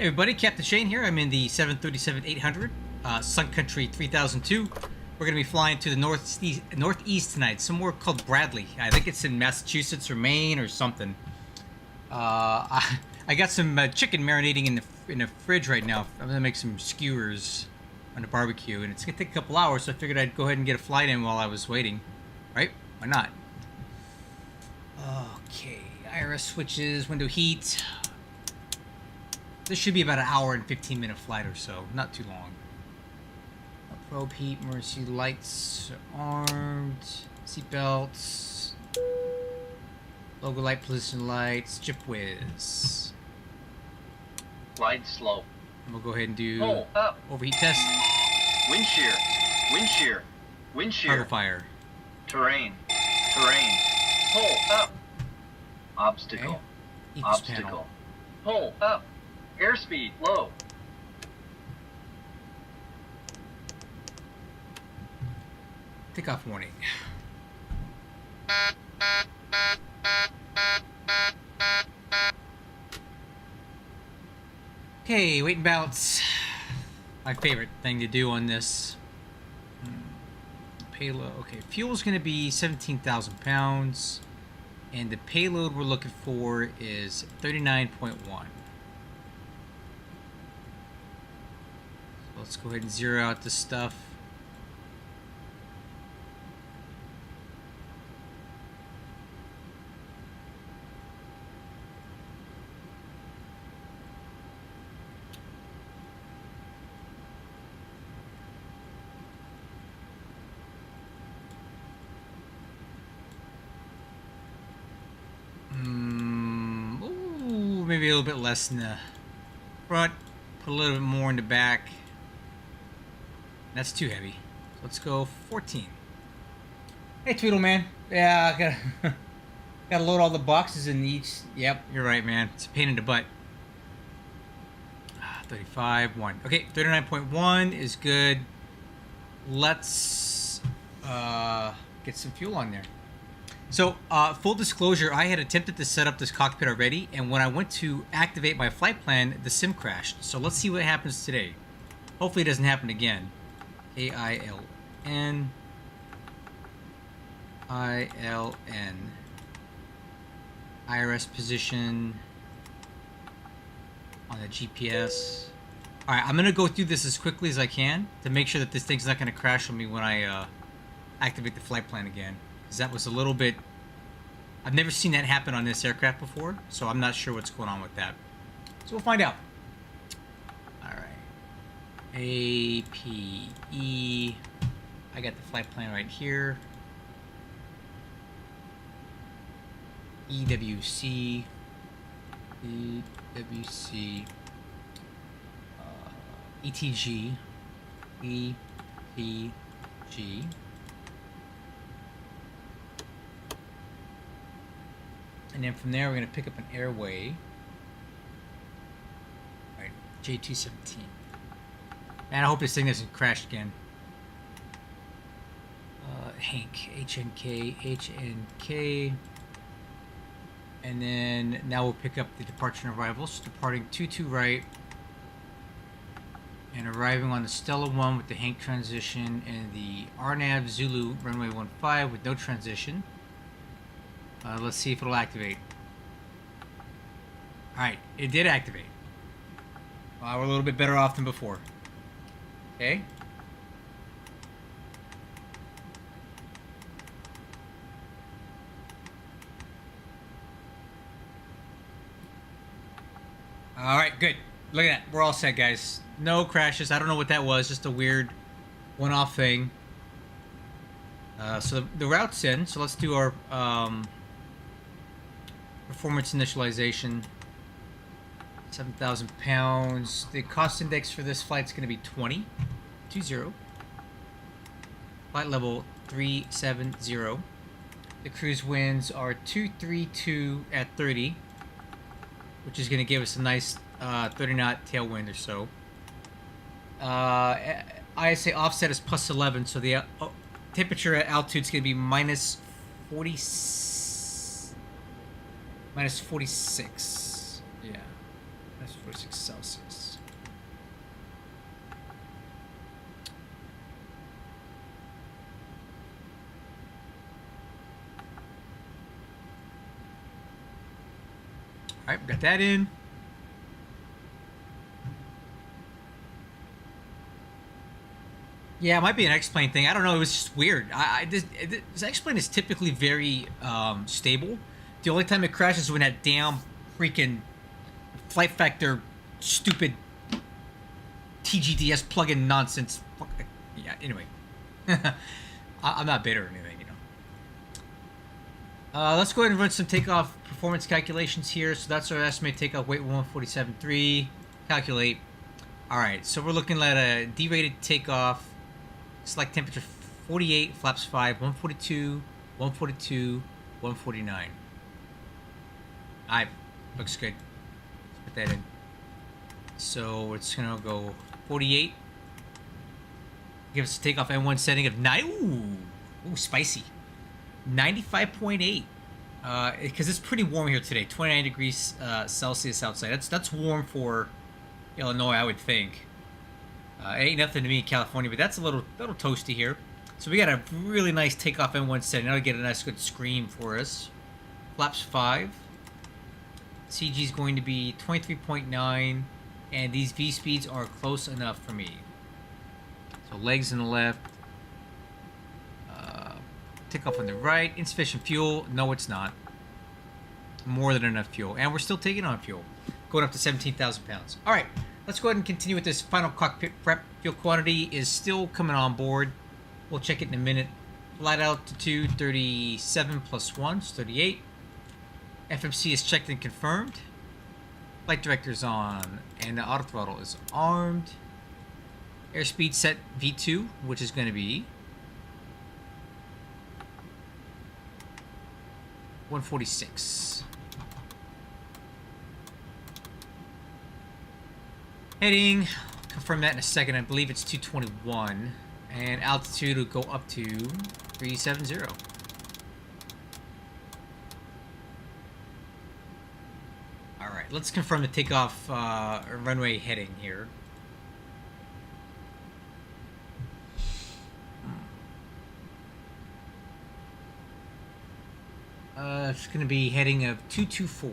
Hey everybody, Captain Shane here. I'm in the 737-800, Sun Country 3002. We're going to be flying to the northeast tonight, somewhere called Bradley. I think it's in Massachusetts or Maine or something. I got some chicken marinating in the fridge right now. I'm going to make some skewers on the barbecue, and it's going to take a couple hours, so I figured I'd go ahead and get a flight in while I was waiting. Right? Why not? Okay, IRS switches, window heat. This should be about an hour and 15-minute flight or so, not too long. Probe heat, emergency lights are armed, seatbelts, logo light, position lights, chip whiz. Glide slow. And we'll go ahead and do Pull up. Overheat test. Wind shear, wind shear, wind shear. Cargo fire. Terrain, terrain. Pull up. Obstacle, Okay. Each obstacle. panel. Pull up. Airspeed low. Takeoff warning. Okay, weight and balance. My favorite thing to do on this. Payload. Okay, fuel's going to be 17,000 pounds. And the payload we're looking for is 39.1. So let's go ahead and zero out this stuff. Maybe a little bit less in the front, put a little bit more in the back. That's too heavy. So let's go 14. Hey Tweedle man. Yeah, gotta load all the boxes in each. Yep, you're right, man. It's a pain in the butt. 35.1. Okay, 39.1 is good. Let's get some fuel on there. So, full disclosure, I had attempted to set up this cockpit already, and when I went to activate my flight plan, the sim crashed. So let's see what happens today. Hopefully it doesn't happen again. AILN. ILN. IRS position on the GPS. Alright, I'm going to go through this as quickly as I can to make sure that this thing's not going to crash on me when I activate the flight plan again. That was a little bit... I've never seen that happen on this aircraft before, so I'm not sure what's going on with that. So we'll find out. Alright. APE. I got the flight plan right here. EWC. EWC. ETG. ETG. And then from there, we're going to pick up an airway. All right, J217. Man, I hope this thing doesn't crash again. Hank, HNK, HNK. And then now we'll pick up the departure and arrivals. Departing 22 right. And arriving on the Stella 1 with the Hank transition and the RNAV Zulu runway 15 with no transition. Let's see if it'll activate. Alright, it did activate. Well, we're a little bit better off than before. Okay. Alright, good. Look at that. We're all set, guys. No crashes. I don't know what that was. Just a weird one-off thing. So the route's in. So let's do our... performance initialization. 7,000 pounds. The cost index for this flight is going to be 20. Flight level 370. The cruise winds are 232 at 30, which is going to give us a nice 30 knot tailwind or so. ISA offset is plus 11, so the temperature at altitude is going to be minus 46. Yeah. That's 46 Celsius. All right, got that in. Yeah, it might be an X-Plane thing. I don't know. It was just weird. This X-Plane is typically very stable. The only time it crashes is when that damn freaking flight factor stupid TGDS plug-in nonsense. Yeah, anyway. I'm not bitter or anything, you know. Let's go ahead and run some takeoff performance calculations here. So that's our estimated takeoff weight, 147.3. Calculate. Alright, so we're looking at a D-rated takeoff. Select temperature 48, flaps 5, 142, 142, 149. Alright, looks good. Let's put that in. So it's gonna go 48. Give us a takeoff N1 setting of 9. Ooh, spicy. 95.8. Because it's pretty warm here today. 29 degrees Celsius outside. That's warm for Illinois, I would think. Ain't nothing to me in California, but that's a little toasty here. So we got a really nice takeoff N1 setting. That'll get a nice good scream for us. Flaps 5. CG is going to be 23.9, and these V speeds are close enough for me. So legs on the left. Takeoff on the right. Insufficient fuel. No, it's not. More than enough fuel, and we're still taking on fuel. Going up to 17,000 pounds. All right. Let's go ahead and continue with this final cockpit prep. Fuel quantity is still coming on board. We'll check it in a minute. Flight altitude 37 plus 1 is 38. FMC is checked and confirmed. Flight director's on, and the auto throttle is armed. Airspeed set V2, which is going to be 146. Heading, confirm that in a second. I believe it's 221, and altitude will go up to 370. All right, let's confirm the takeoff runway heading here. It's going to be heading of 224.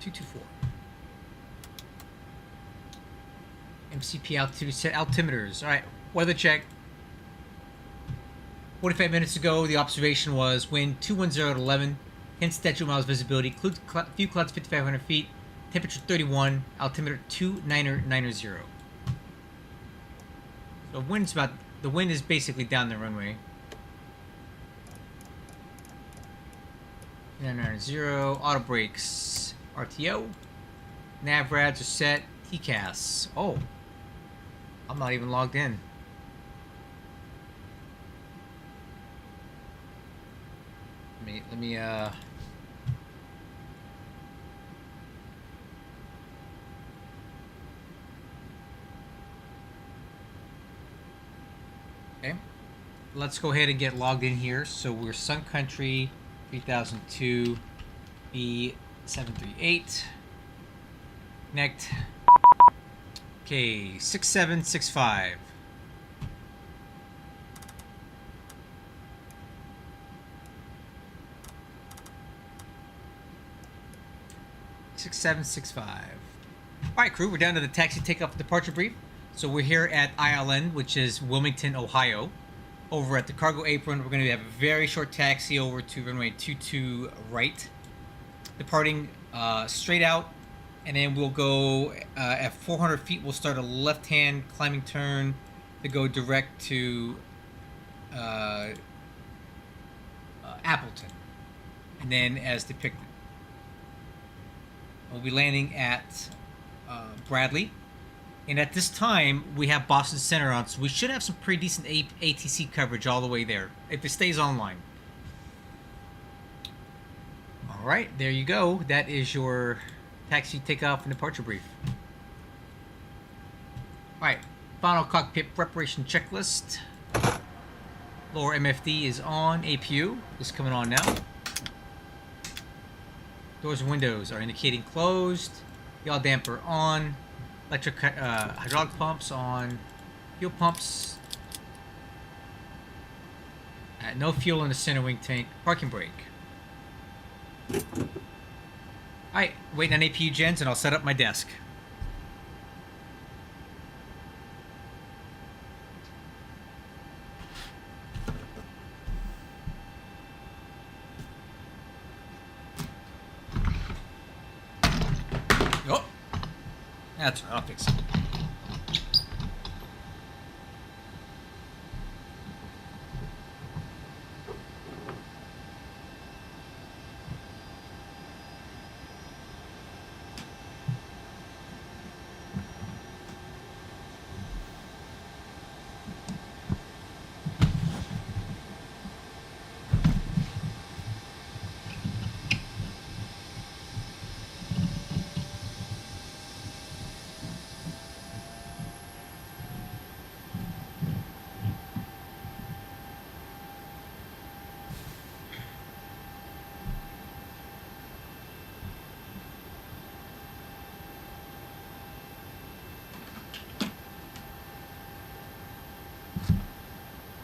224. MCP altitude set altimeters. All right, weather check. 45 minutes ago, the observation was wind 210 at 11, 10 statute miles visibility, few clouds 5,500 feet, temperature 31, altimeter 2990. So the wind is basically down the runway. 990, auto brakes, RTO, nav rads are set, TCAS. Oh. I'm not even logged in. Let me okay. Let's go ahead and get logged in here. So we're Sun Country 3002 B738. Connect. Okay, 6765. Alright, crew, we're down to the taxi takeoff departure brief. So we're here at ILN, which is Wilmington, Ohio. Over at the cargo apron, we're going to have a very short taxi over to runway 22 right. Departing straight out. And then we'll go at 400 feet. We'll start a left-hand climbing turn to go direct to Appleton, and then as depicted, we'll be landing at Bradley. And at this time, we have Boston Center on, so we should have some pretty decent ATC coverage all the way there if it stays online. All right, there you go. That is your taxi takeoff and departure brief. Alright, final cockpit preparation checklist. Lower MFD is on. APU is coming on now. Doors and windows are indicating closed. Yaw damper on. Electric hydraulic pumps on. Fuel pumps. No fuel in the center wing tank. Parking brake. Alright, waiting on APU gens and I'll set up my desk. Oh! That's right, I'll fix it.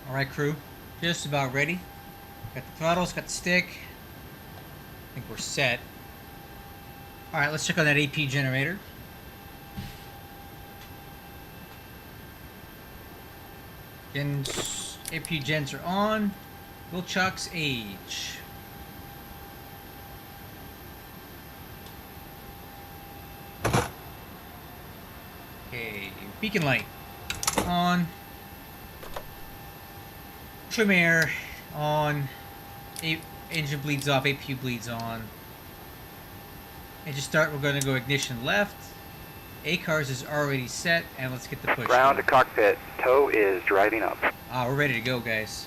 Alright, crew, just about ready. Got the throttles, got the stick. I think we're set. Alright, let's check on that AP generator. AP gens are on. Will Chuck's age. Okay, beacon light on. Trim air on. Engine bleeds off, APU bleeds on. Engine start, we're going to go ignition left. ACARS is already set, and let's get the push. Ground to cockpit, tow is driving up. Ah, we're ready to go, guys.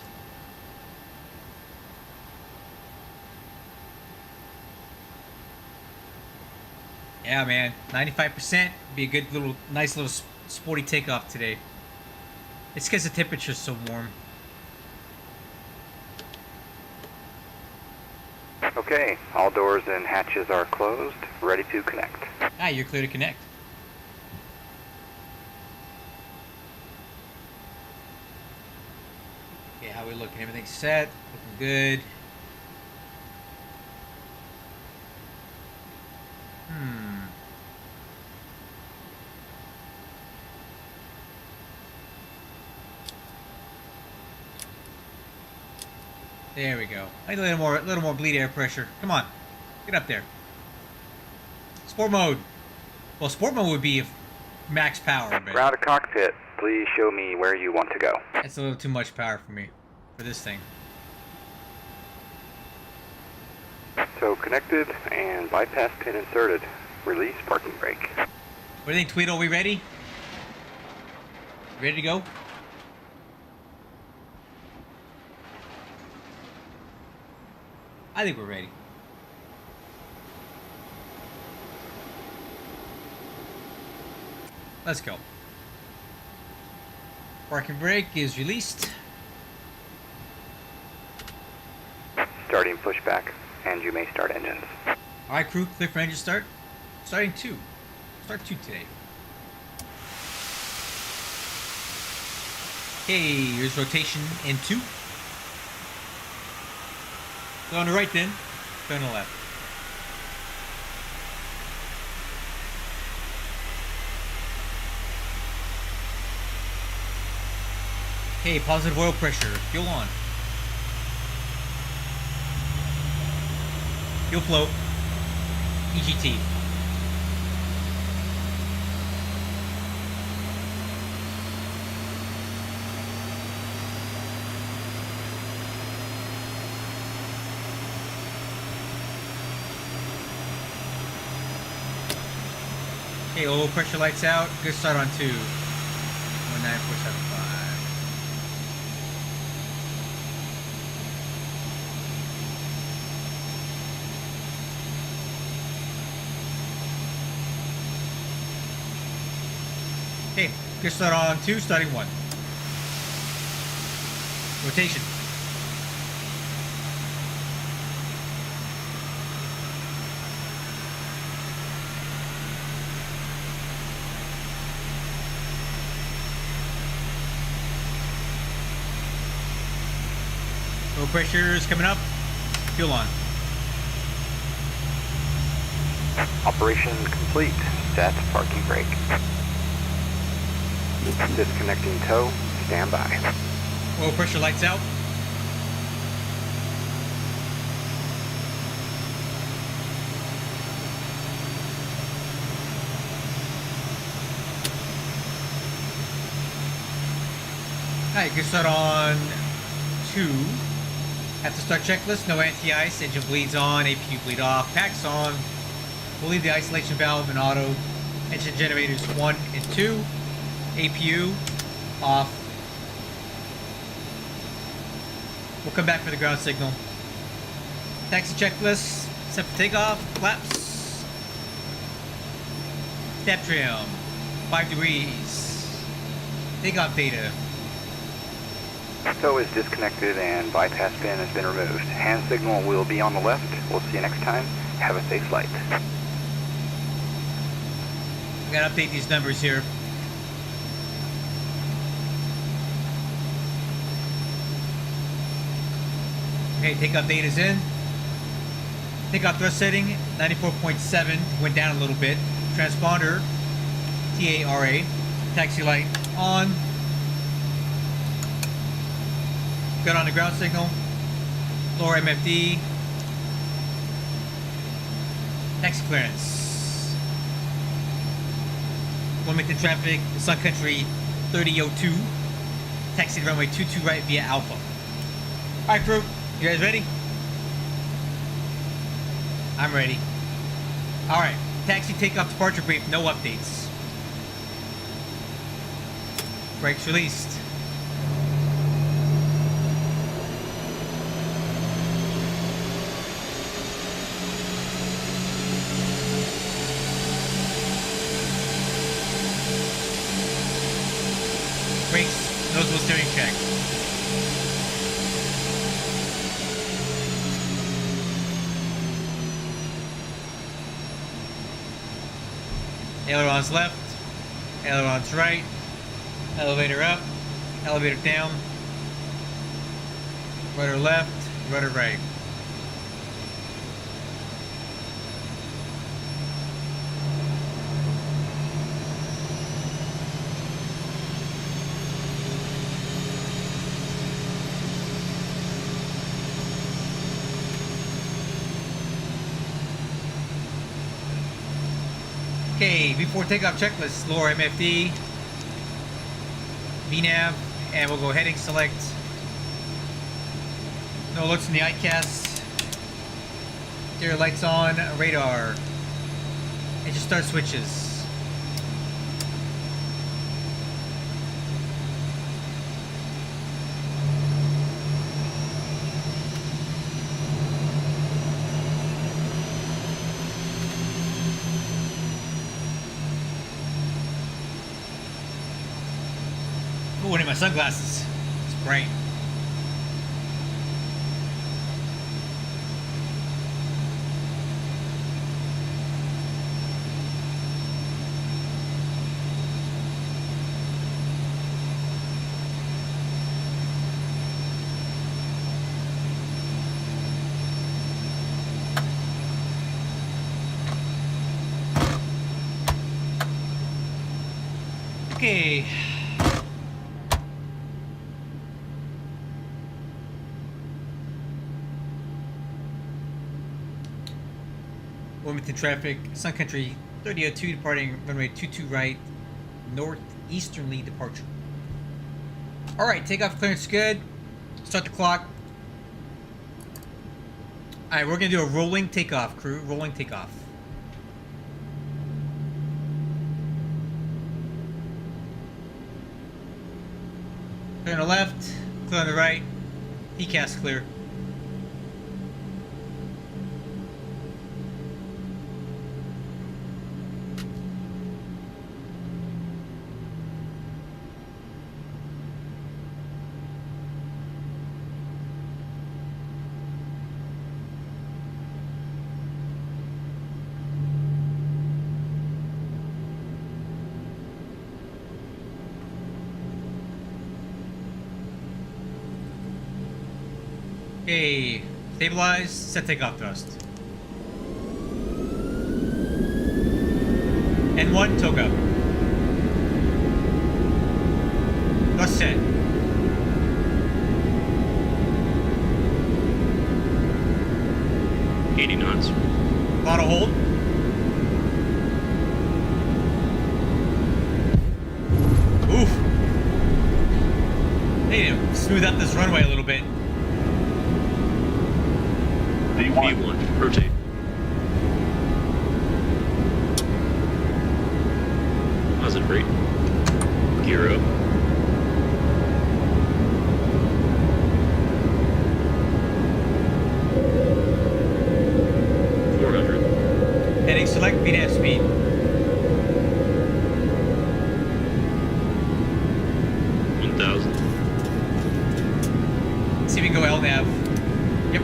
Yeah, man, 95%. Be a good little, nice little sporty takeoff today. It's because the temperature's so warm. Okay, all doors and hatches are closed, ready to connect. Ah, you're clear to connect. Okay, how we looking? Everything's set, looking good. There we go. I need a little more bleed air pressure. Come on, get up there. Sport mode. Well, sport mode would be if max power. But Ground to cockpit, please show me where you want to go. that's a little too much power for me, for this thing. So connected and bypass pin inserted. Release parking brake. What do you think, Tweedle? Are we ready? Ready to go? I think we're ready. Let's go. Parking brake is released. Starting pushback, and you may start engines. Alright, crew, clear for engine start. Starting 2. Start 2 today. Okay, here's rotation in 2. Go on the right then. Go on the left. Okay, positive oil pressure. Fuel on. Fuel flow. EGT. Okay, oil pressure lights out. Good start on 2. 19475. Okay, good start on 2, starting 1. Rotation. Low pressure is coming up. Fuel on. Operation complete. Set parking brake. Disconnecting tow. Stand by. Oil pressure lights out. Alright, good start on 2. At the start checklist, no anti-ice, engine bleeds on, APU bleed off, packs on. We'll leave the isolation valve in auto. Engine generators 1 and 2. APU off. We'll come back for the ground signal. Taxi checklist, set for takeoff, flaps. Step trim, 5 degrees. Takeoff data. Tow is disconnected and bypass pin has been removed. Hand signal will be on the left. We'll see you next time. Have a safe flight. I gotta update these numbers here. Okay, takeoff data's in. Takeoff thrust setting, 94.7, went down a little bit. Transponder, TARA. Taxi light on. Good on the ground signal. Lower MFD. Taxi clearance. Wilmington traffic, Sun Country 3002. Taxi to runway 22 right via Alpha. Alright crew, you guys ready? I'm ready. Alright, taxi takeoff departure brief, no updates. Brakes released. Brakes, nose wheel steering check. Ailerons left, ailerons right, elevator up, elevator down, rudder left, rudder right. Okay, before takeoff checklist, lower MFD, VNAV, and we'll go heading select. No alerts in the ICAS. Exterior lights on, radar. And just start switches. Oh, I need my sunglasses. It's bright. Okay. Wilmington traffic, Sun Country 3002 departing runway 22 right, northeasterly departure. Alright, takeoff clearance good. Start the clock. Alright, we're gonna do a rolling takeoff, crew. Rolling takeoff. Clear on the left, clear on the right, PCAS clear. Okay, stabilize, set takeoff thrust. N1, toga. Thrust set. knots. Auto hold. Oof. Hey, smooth out this runway a little bit. V1, rotate. Positive rate. Gear up. Heading select BDL speed. See if we can go LNAV. Yep.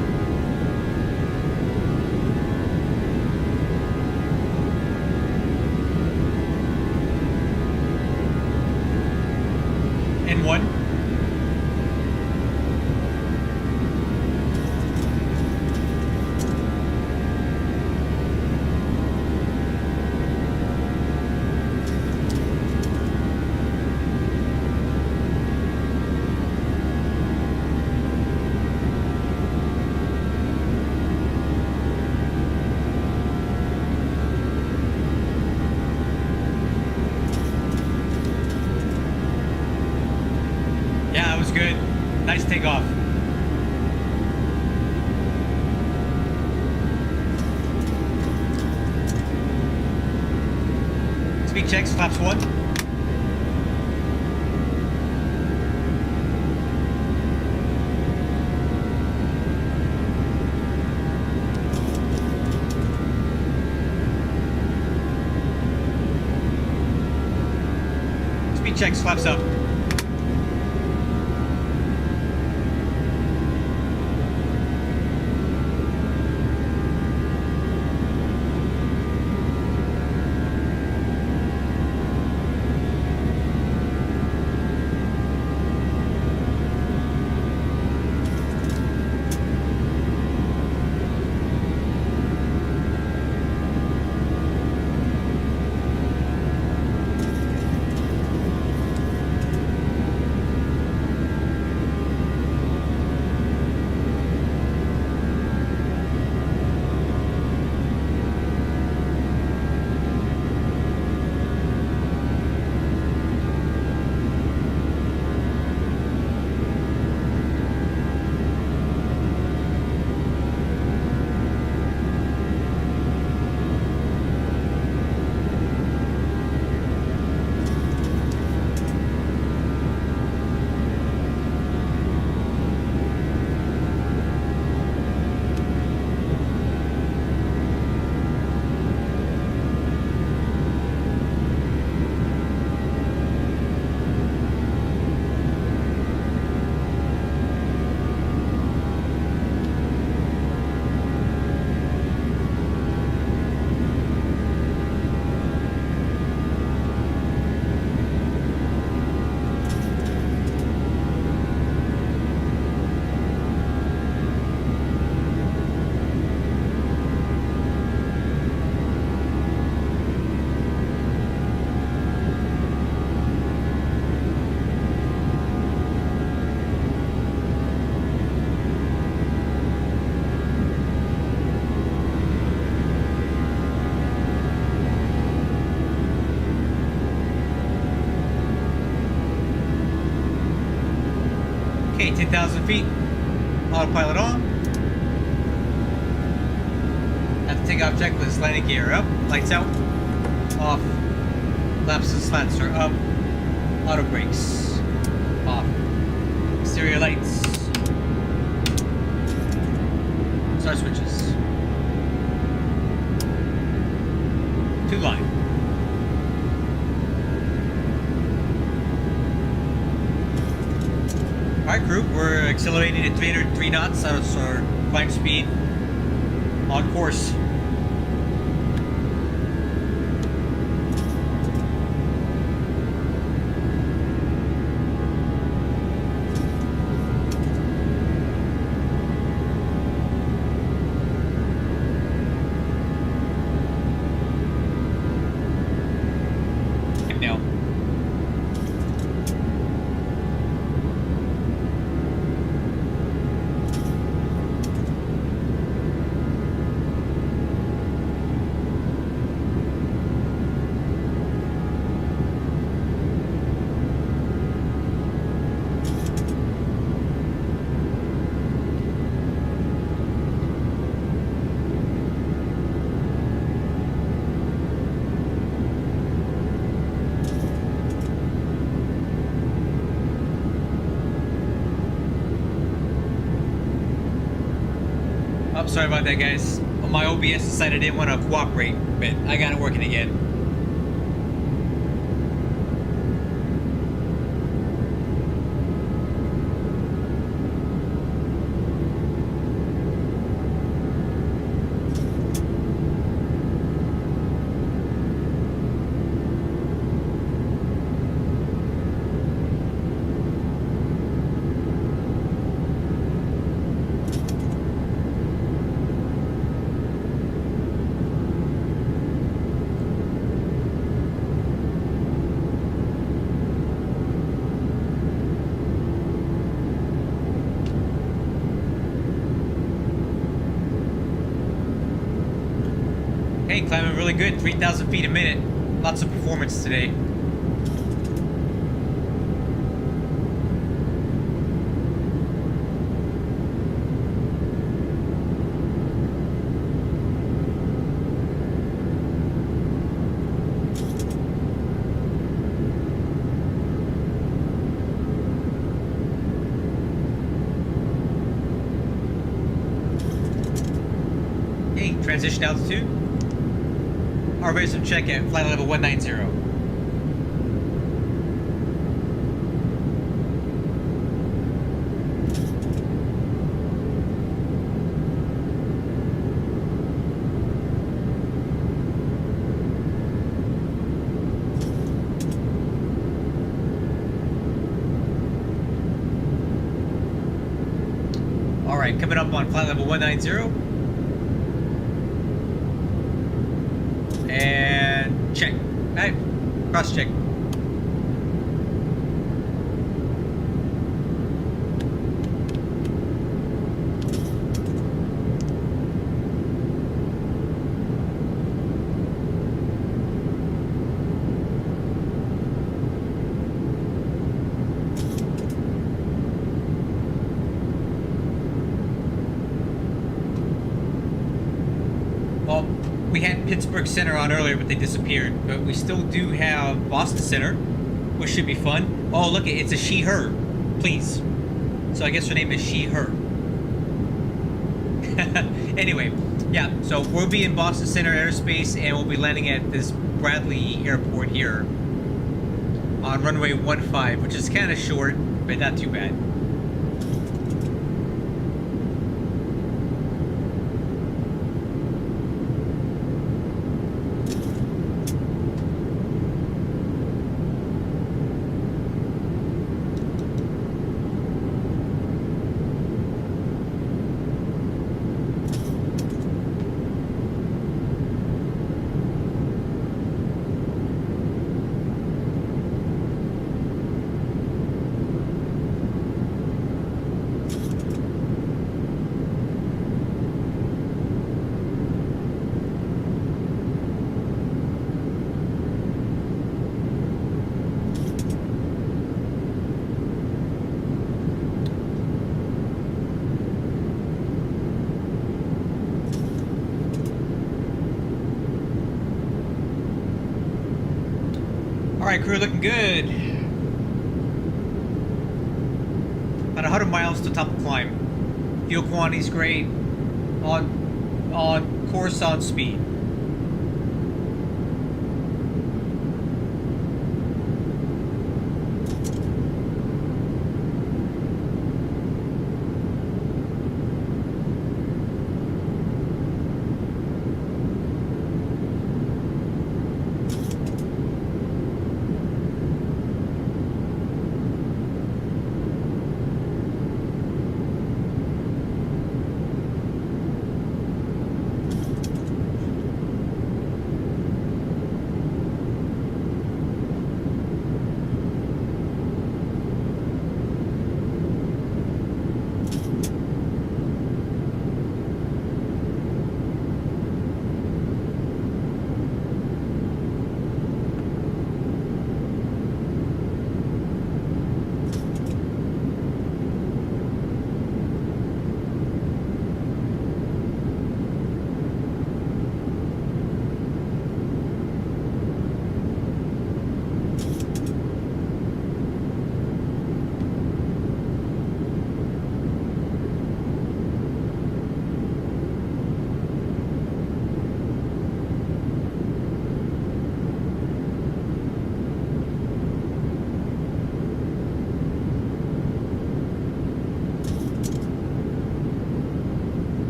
N1. Yeah, that was good. Nice takeoff. Speed checks, flaps 1. Speed checks, flaps up. Okay, 10,000 feet. Autopilot on. At the takeoff checklist, landing gear up, lights out, off, flaps and slats are up, auto brakes off, exterior lights, start switches, 2 line. Alright crew, we're accelerating at 303 knots, that's our climb speed on course. sorry about that, guys. My OBS decided it didn't want to cooperate, but I got it working again. Hey, climbing really good, 3,000 feet a minute. Lots of performance today. Hey, transition altitude. Elevation check at flight level 190. All right, coming up on flight level 190. And check. Hey, cross check. Well, we had Pittsburgh Center on earlier, but they disappeared. But we still do have Boston Center, which should be fun. Oh, look, it's a she/her. Please. So I guess her name is she/her. Anyway, yeah. So we'll be in Boston Center Airspace, and we'll be landing at this Bradley Airport here on runway 15, which is kind of short, but not too bad. Alright, crew, looking good. About 100 miles to top of climb. Fuel quantity's great. On course, on speed.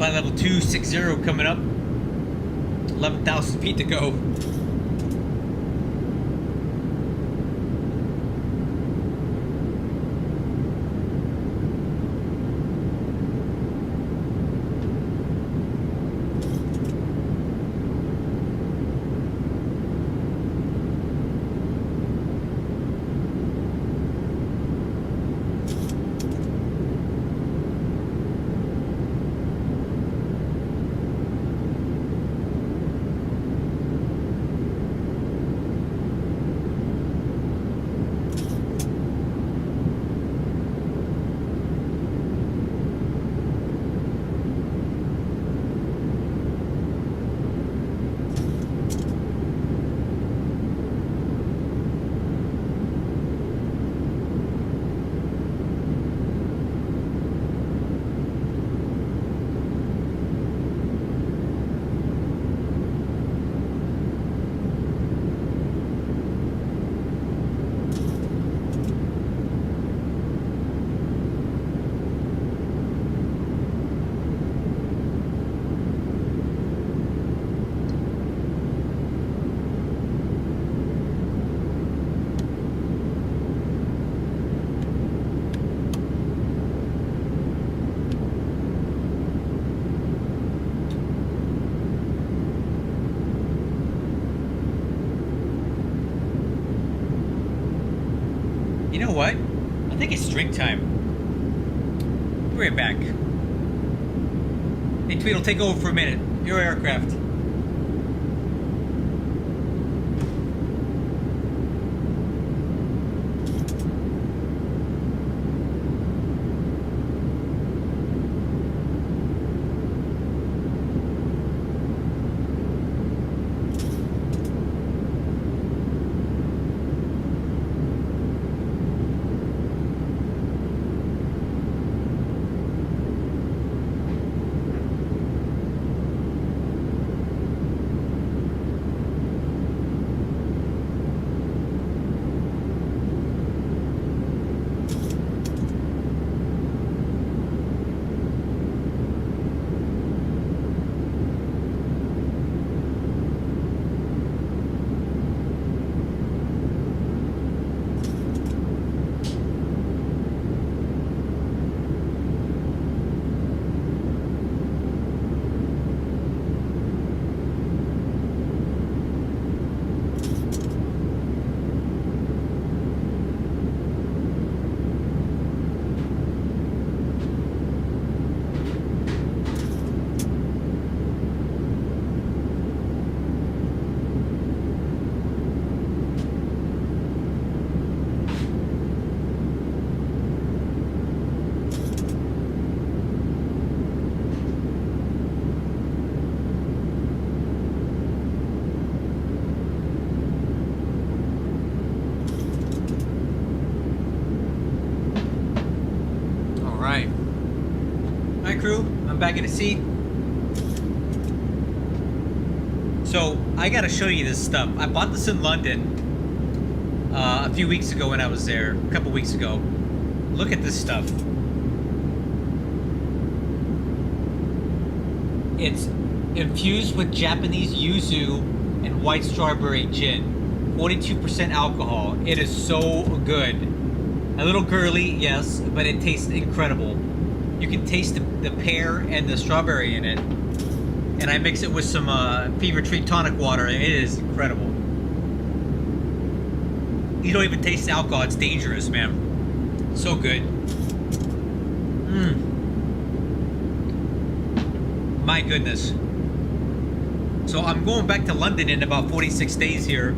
Flight level 260 coming up. 11,000 feet to go. You know what? I think it's drink time. Be right back. Hey, Tweedle, take over for a minute. Your aircraft. Crew, I'm back in the seat. So I gotta show you this stuff. I bought this in London a few weeks ago when I was there, a couple weeks ago. Look at this stuff. It's infused with Japanese yuzu and white strawberry gin. 42% alcohol. It is so good. A little girly, yes, but it tastes incredible. You can taste the pear and the strawberry in it. And I mix it with some Fever Tree tonic water, and it is incredible. You don't even taste the alcohol. It's dangerous, man. So good. My goodness. So I'm going back to London in about 46 days here.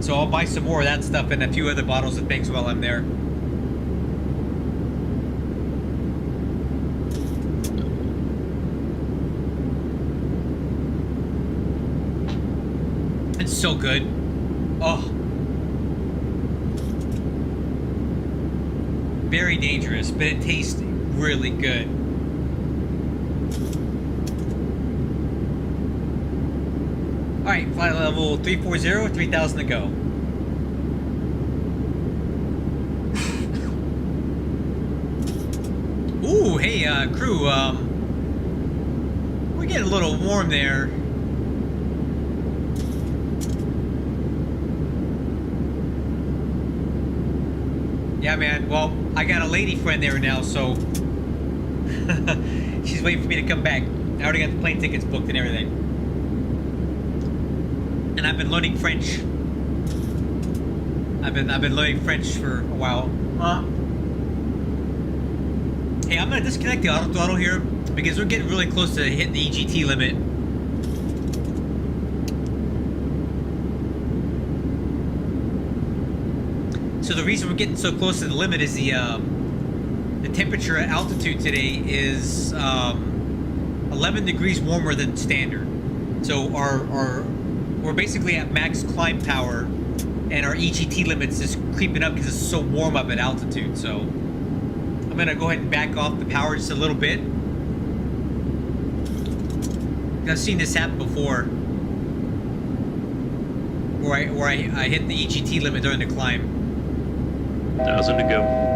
So I'll buy some more of that stuff and a few other bottles of things while I'm there. It's so good. Oh. Very dangerous, but it tastes really good. Alright, flight level 340, 3,000 to go. Ooh, hey, crew, Getting a little warm there. Yeah, man. Well, I got a lady friend there now, so she's waiting for me to come back. I already got the plane tickets booked and everything. And I've been learning French. I've been learning French for a while. Hey, I'm gonna disconnect the auto throttle here because we're getting really close to hitting the EGT limit. So the reason we're getting so close to the limit is the temperature at altitude today is 11 degrees warmer than standard. So we're basically at max climb power, and our EGT limits is creeping up because it's so warm up at altitude. So I'm gonna go ahead and back off the power just a little bit. I've seen this happen before, where I hit the EGT limit during the climb. 1,000 to go.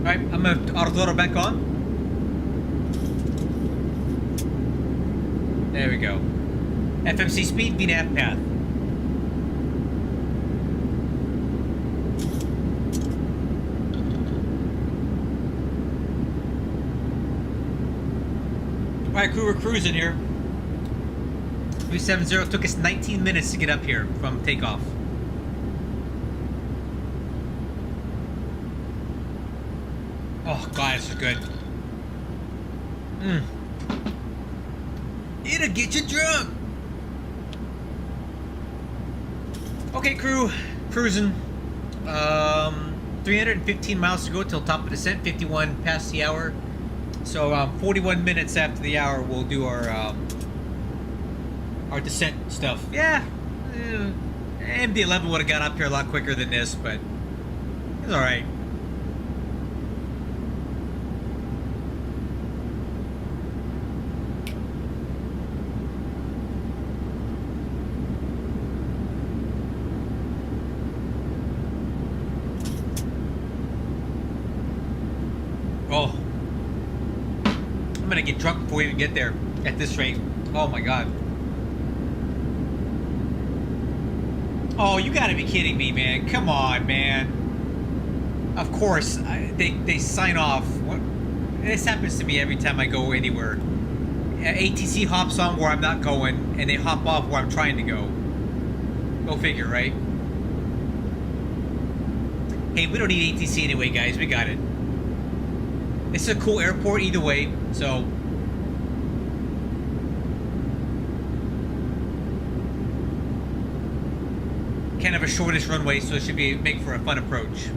Alright, I'm gonna auto throttle back on. There we go. FMC speed, VNAV path. Alright, crew, we're cruising here. 370 took us 19 minutes to get up here from takeoff. Oh god, this is good. It'll get you drunk. Okay, crew, cruising. 315 miles to go till top of descent. 51 past the hour. So 41 minutes after the hour, we'll do our descent stuff. Yeah, MD-11 would have got up here a lot quicker than this, but it's all right. Oh, I'm gonna get drunk before we even get there at this rate. Oh my god. Oh, you gotta be kidding me, man. Come on, man. Of course, they sign off. What? This happens to me every time I go anywhere. ATC hops on where I'm not going, and they hop off where I'm trying to go. Go figure, right? Hey, we don't need ATC anyway, guys. We got it. It's a cool airport either way, so... kind of a shortish runway, so it should make for a fun approach.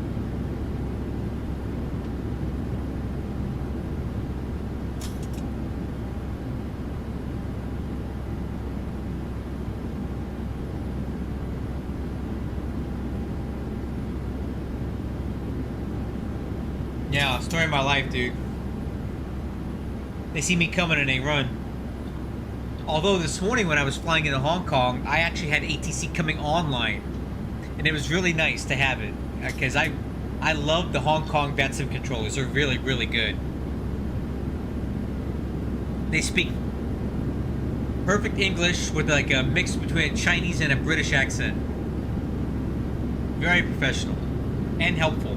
Yeah, story of my life, dude. They see me coming and they run. Although this morning when I was flying into Hong Kong, I actually had ATC coming online. And it was really nice to have it. Because I love the Hong Kong VATSIM controllers. They're really, really good. They speak perfect English with like a mix between a Chinese and a British accent. Very professional. And helpful.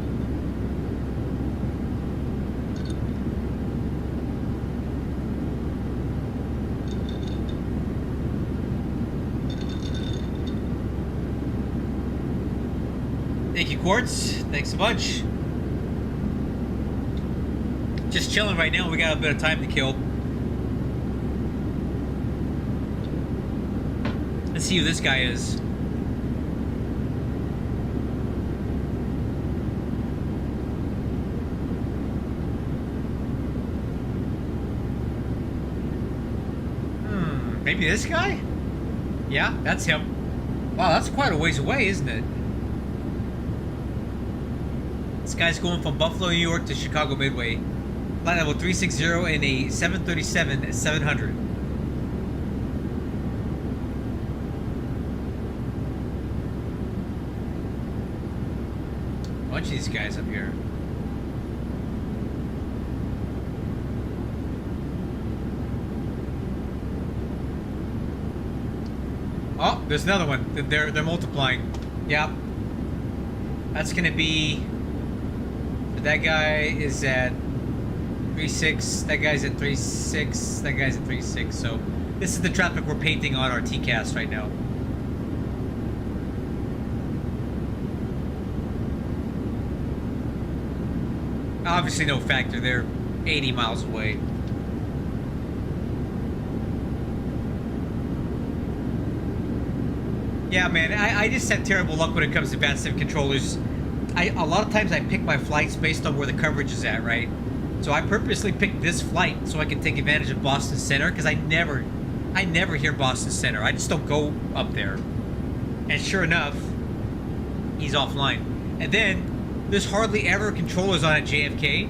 Quartz. Thanks a bunch. Just chilling right now. We got a bit of time to kill. Let's see who this guy is. Maybe this guy? Yeah, that's him. Wow, that's quite a ways away, isn't it? This guy's going from Buffalo, New York to Chicago Midway. Flight level 360 in a 737-700. A bunch of these guys up here. Oh, there's another one. They're multiplying. Yep. That's gonna be. That guy is at 3.6. That guy's at 3.6. That guy's at 3.6. So this is the traffic we're painting on our TCAS right now. Obviously, no factor. They're 80 miles away. Yeah, man, I just have terrible luck when it comes to advanced sim controllers. A lot of times I pick my flights based on where the coverage is at, right? So I purposely picked this flight so I can take advantage of Boston Center, because I never hear Boston Center. I just don't go up there. And sure enough, he's offline. And then there's hardly ever controllers on at JFK.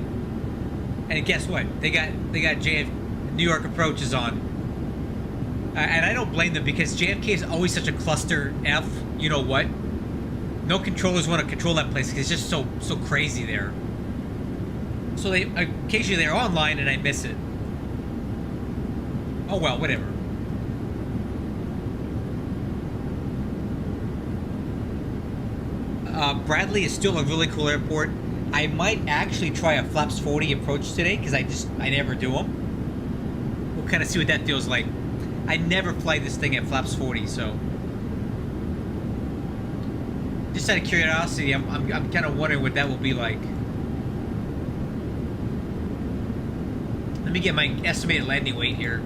And guess what? They got New York approaches on. And I don't blame them, because JFK is always such a cluster F. You know what? No controllers want to control that place because it's just so crazy there. So they occasionally they're online and I miss it. Oh well, whatever. Bradley is still a really cool airport. I might actually try a Flaps 40 approach today, because I never do them. We'll kind of see what that feels like. I never fly this thing at Flaps 40, so just out of curiosity, I'm kind of wondering what that will be like. Let me get my estimated landing weight here.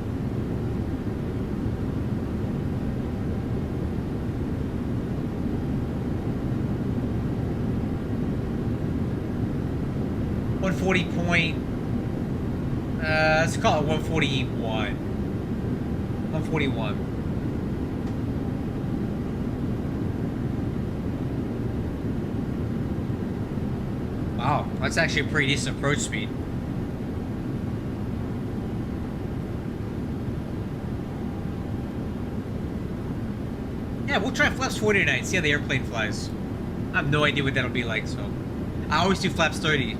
Let's call it 141. 141. Wow, that's actually a pretty decent approach speed. Yeah, we'll try flaps 40 tonight, see how the airplane flies. I have no idea what that'll be like, so I always do flaps 30.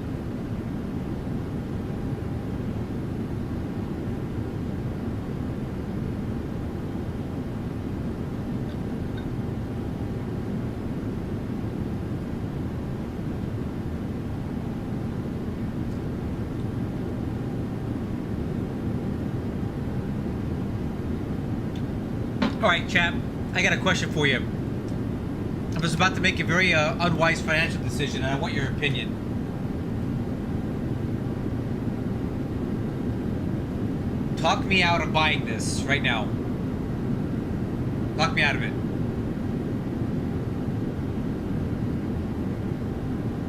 Alright, chap, I got a question for you. I was about to make a very unwise financial decision, and I want your opinion. Talk me out of buying this right now. Talk me out of it.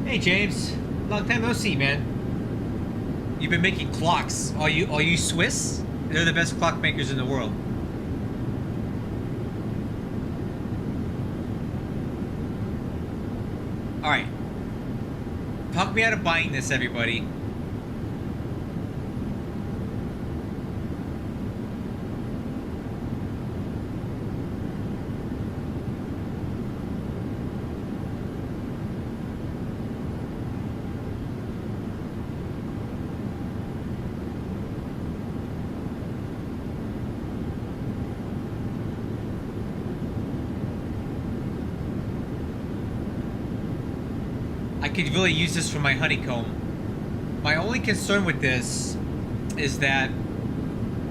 Hey, James. Long time no see, man. You've been making clocks. Are you Swiss? They're the best clock makers in the world. Alright. Talk me out of buying this, everybody. I could really use this for my honeycomb. My only concern with this is that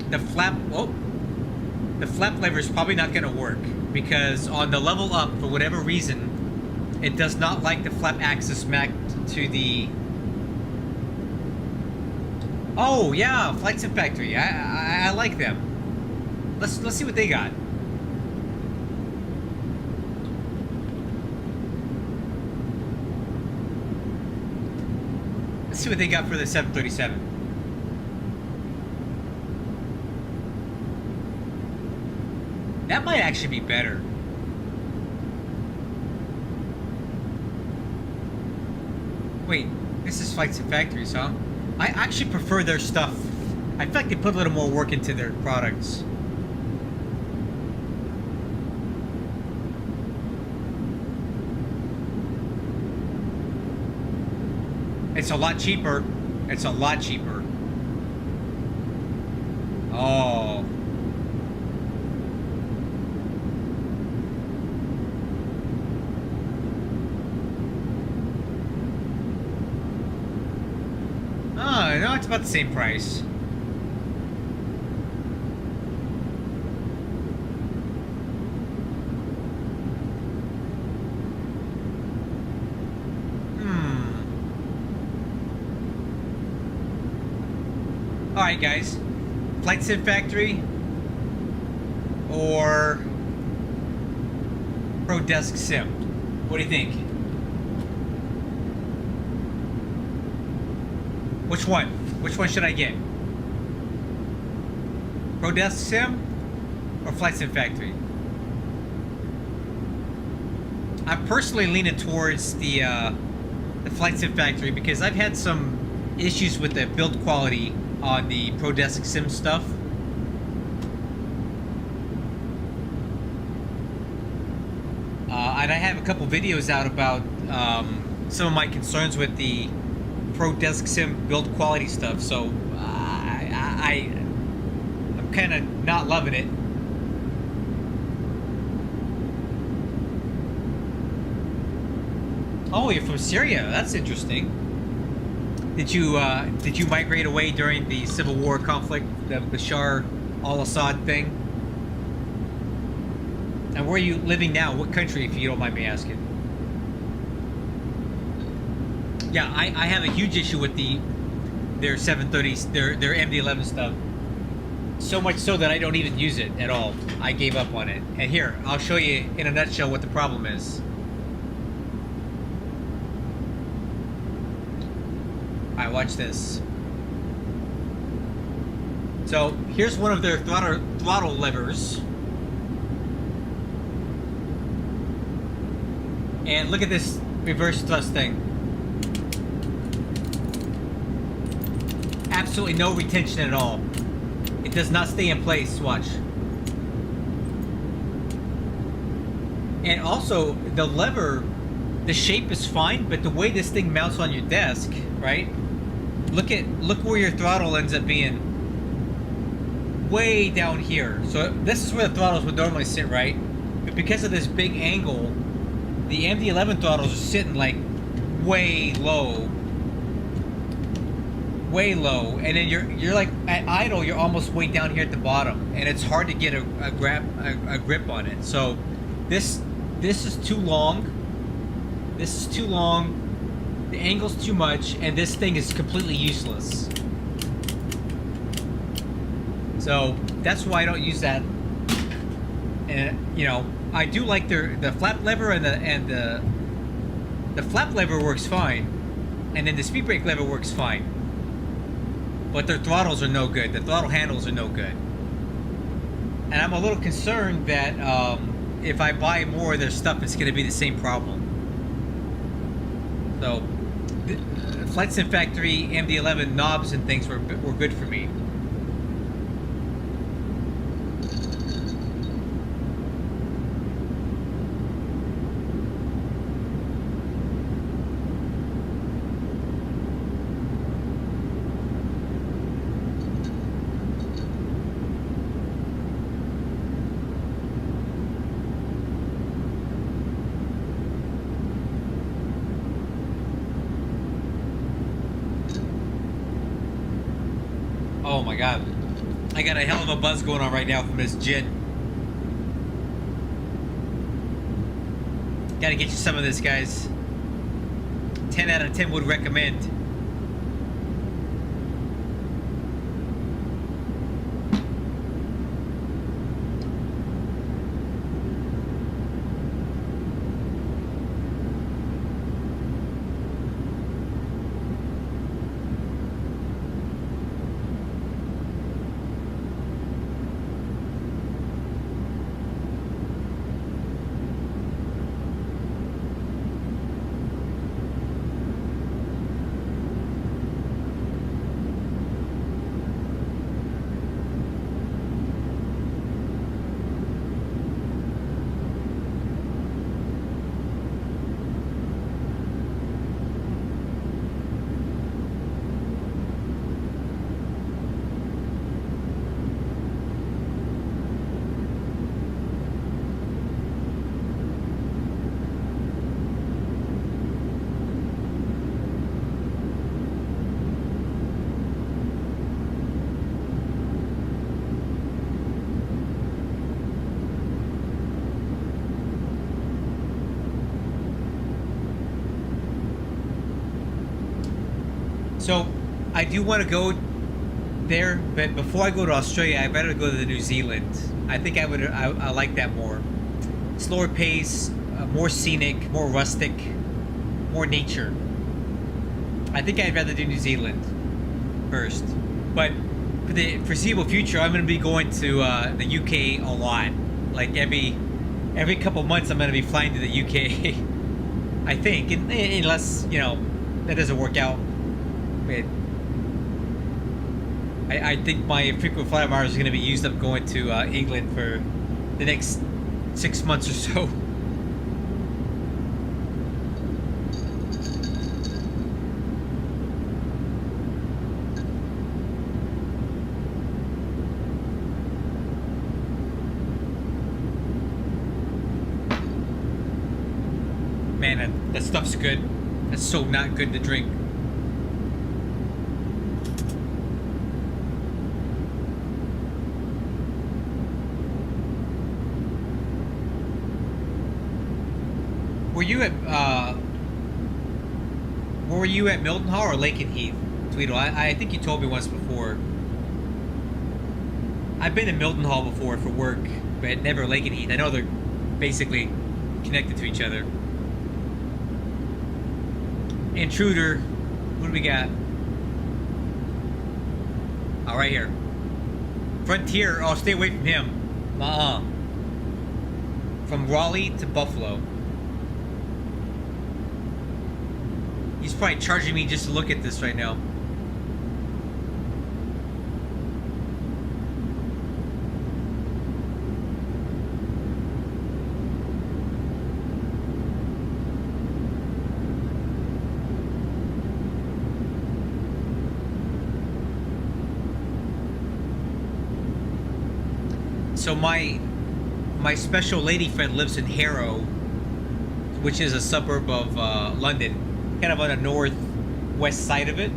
the flap lever is probably not going to work, because on the level up, for whatever reason, It does not like the flap axis mapped to the... Oh yeah, Flight Sim Factory. I like them. Let's see what they got. Let's see what they got for the 737. That might actually be better. Wait, this is Flight Sim Factories, huh? I actually prefer their stuff. I feel like they put a little more work into their products. It's a lot cheaper. It's a lot cheaper. Oh. Oh, no, it's about the same price. Alright guys, Flight Sim Factory or Pro Desk Sim? What do you think? Which one? Which one should I get? Pro Desk Sim or Flight Sim Factory? I'm personally leaning towards the Flight Sim Factory because I've had some issues with the build quality on the Pro Desk Sim stuff. And I have a couple videos out about some of my concerns with the Pro Desk Sim build quality stuff, so I'm kind of not loving it. Oh, you're from Syria. That's interesting. Did you migrate away during the Civil War conflict, the Bashar al-Assad thing? And where are you living now? What country, if you don't mind me asking? Yeah, I have a huge issue with their 730s, their MD-11 stuff. So much so that I don't even use it at all. I gave up on it. And here, I'll show you in a nutshell what the problem is. Alright, watch this. So, here's one of their throttle levers. And look at this reverse thrust thing. Absolutely no retention at all. It does not stay in place, watch. And also, the lever, the shape is fine, but the way this thing mounts on your desk, right? Look where your throttle ends up being. Way down here. So this is where the throttles would normally sit, right? But because of this big angle, the MD-11 throttles are sitting like way low. Way low. And then you're like at idle, you're almost way down here at the bottom. And it's hard to get a grip on it. So this is too long. This is too long. The angle's too much, and this thing is completely useless. So that's why I don't use that. And you know, I do like the flap lever and the flap lever works fine, and then the speed brake lever works fine. But their throttles are no good. The throttle handles are no good. And I'm a little concerned that if I buy more of their stuff, it's going to be the same problem. So, Flight Sim Factory MD-11 knobs and things were good for me. Oh my god. I got a hell of a buzz going on right now from this JIT. Gotta get you some of this, guys. 10 out of 10 would recommend. So, I do want to go there, but before I go to Australia, I better go to New Zealand. I think I like that more. Slower pace, more scenic, more rustic, more nature. I think I'd rather do New Zealand first. But for the foreseeable future, I'm going to be going to the UK a lot. Like every couple months, I'm going to be flying to the UK. I think, unless, you know, that doesn't work out. But I think my frequent flyer miles is going to be used up going to England for the next 6 months or so. Man, that stuff's good. That's so not good to drink. Were you at Mildenhall or Lakenheath, Tweedle? I think you told me once before. I've been to Mildenhall before for work, but never Lakenheath. I know they're basically connected to each other. Intruder, what do we got? Oh, right here. Frontier, oh, stay away from him. From Raleigh to Buffalo. He's probably charging me just to look at this right now. So my special lady friend lives in Harrow, which is a suburb of London. Kind of on the northwest side of it.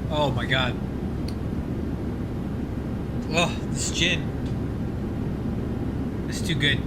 Oh my god. Oh, this gin. It's too good.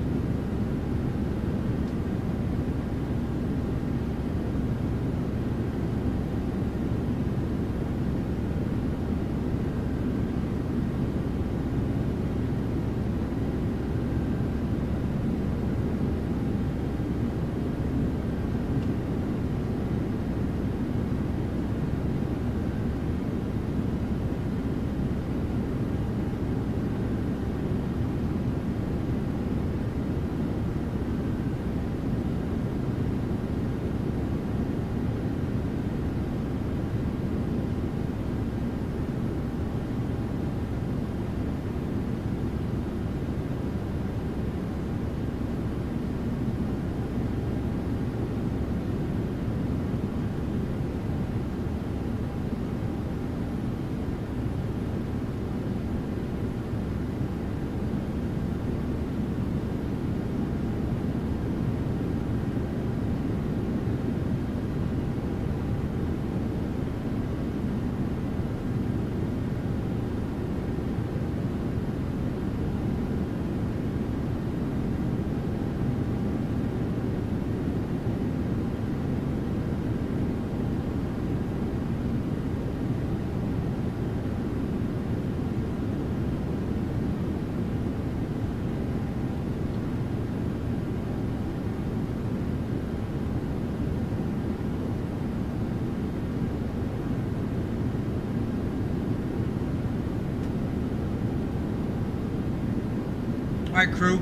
Alright, crew.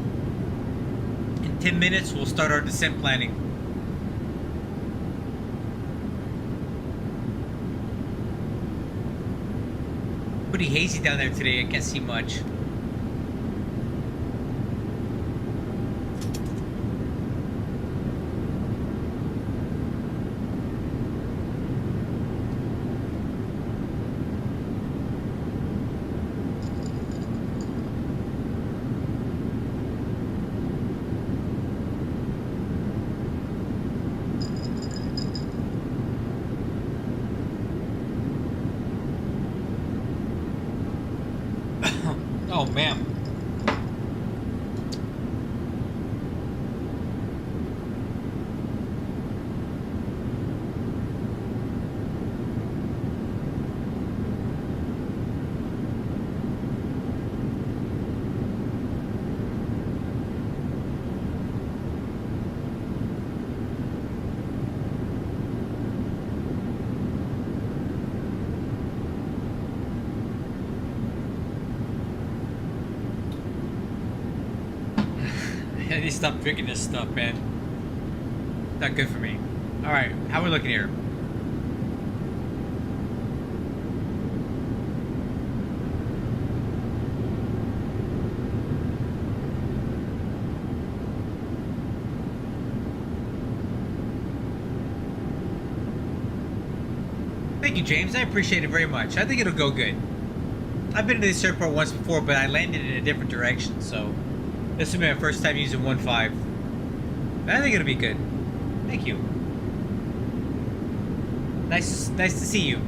In 10 minutes, we'll start our descent planning. Pretty hazy down there today, I can't see much. Oh man. I need to stop drinking this stuff, man. Not good for me. Alright, how are we looking here? Thank you, James. I appreciate it very much. I think it'll go good. I've been to this airport once before, but I landed in a different direction, so this will be my first time using 1.5. I think it'll be good. Thank you. Nice to see you.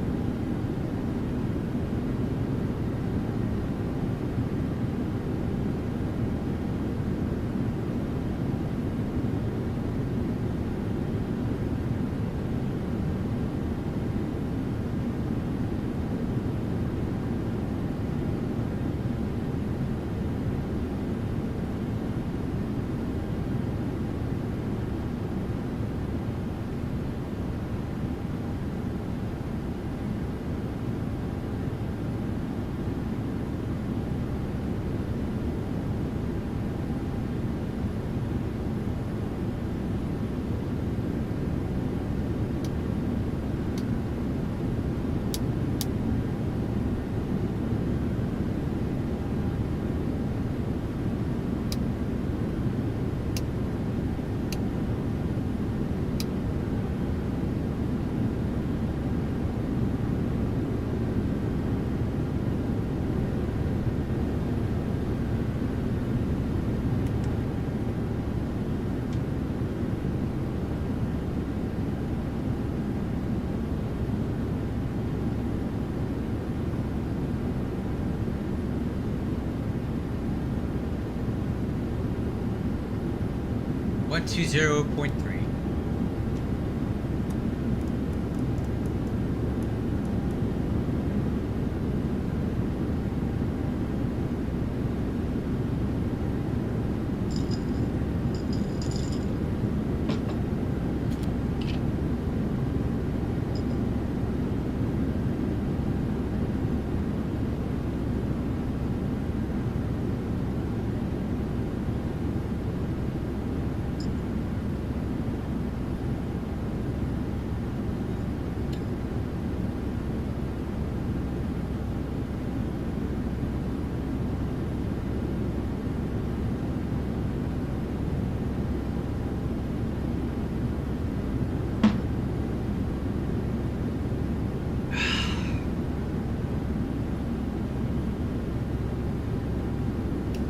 120.3.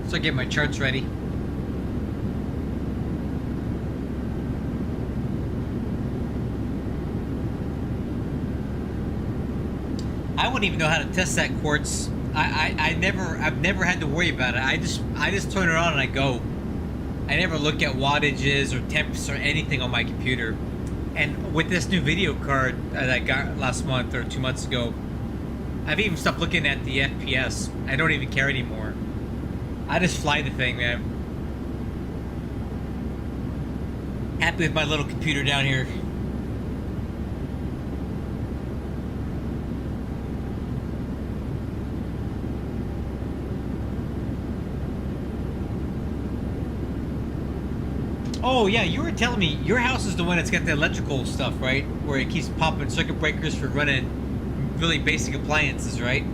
So I get my charts ready. I wouldn't even know how to test that quartz. I've never had to worry about it. I just turn it on and I go. I never look at wattages or temps or anything on my computer. And with this new video card that I got last month or 2 months ago, I've even stopped looking at the FPS. I don't even care anymore. I just fly the thing, man. Happy with my little computer down here. Oh yeah, you were telling me your house is the one that's got the electrical stuff, right? Where it keeps popping circuit breakers for running really basic appliances, right?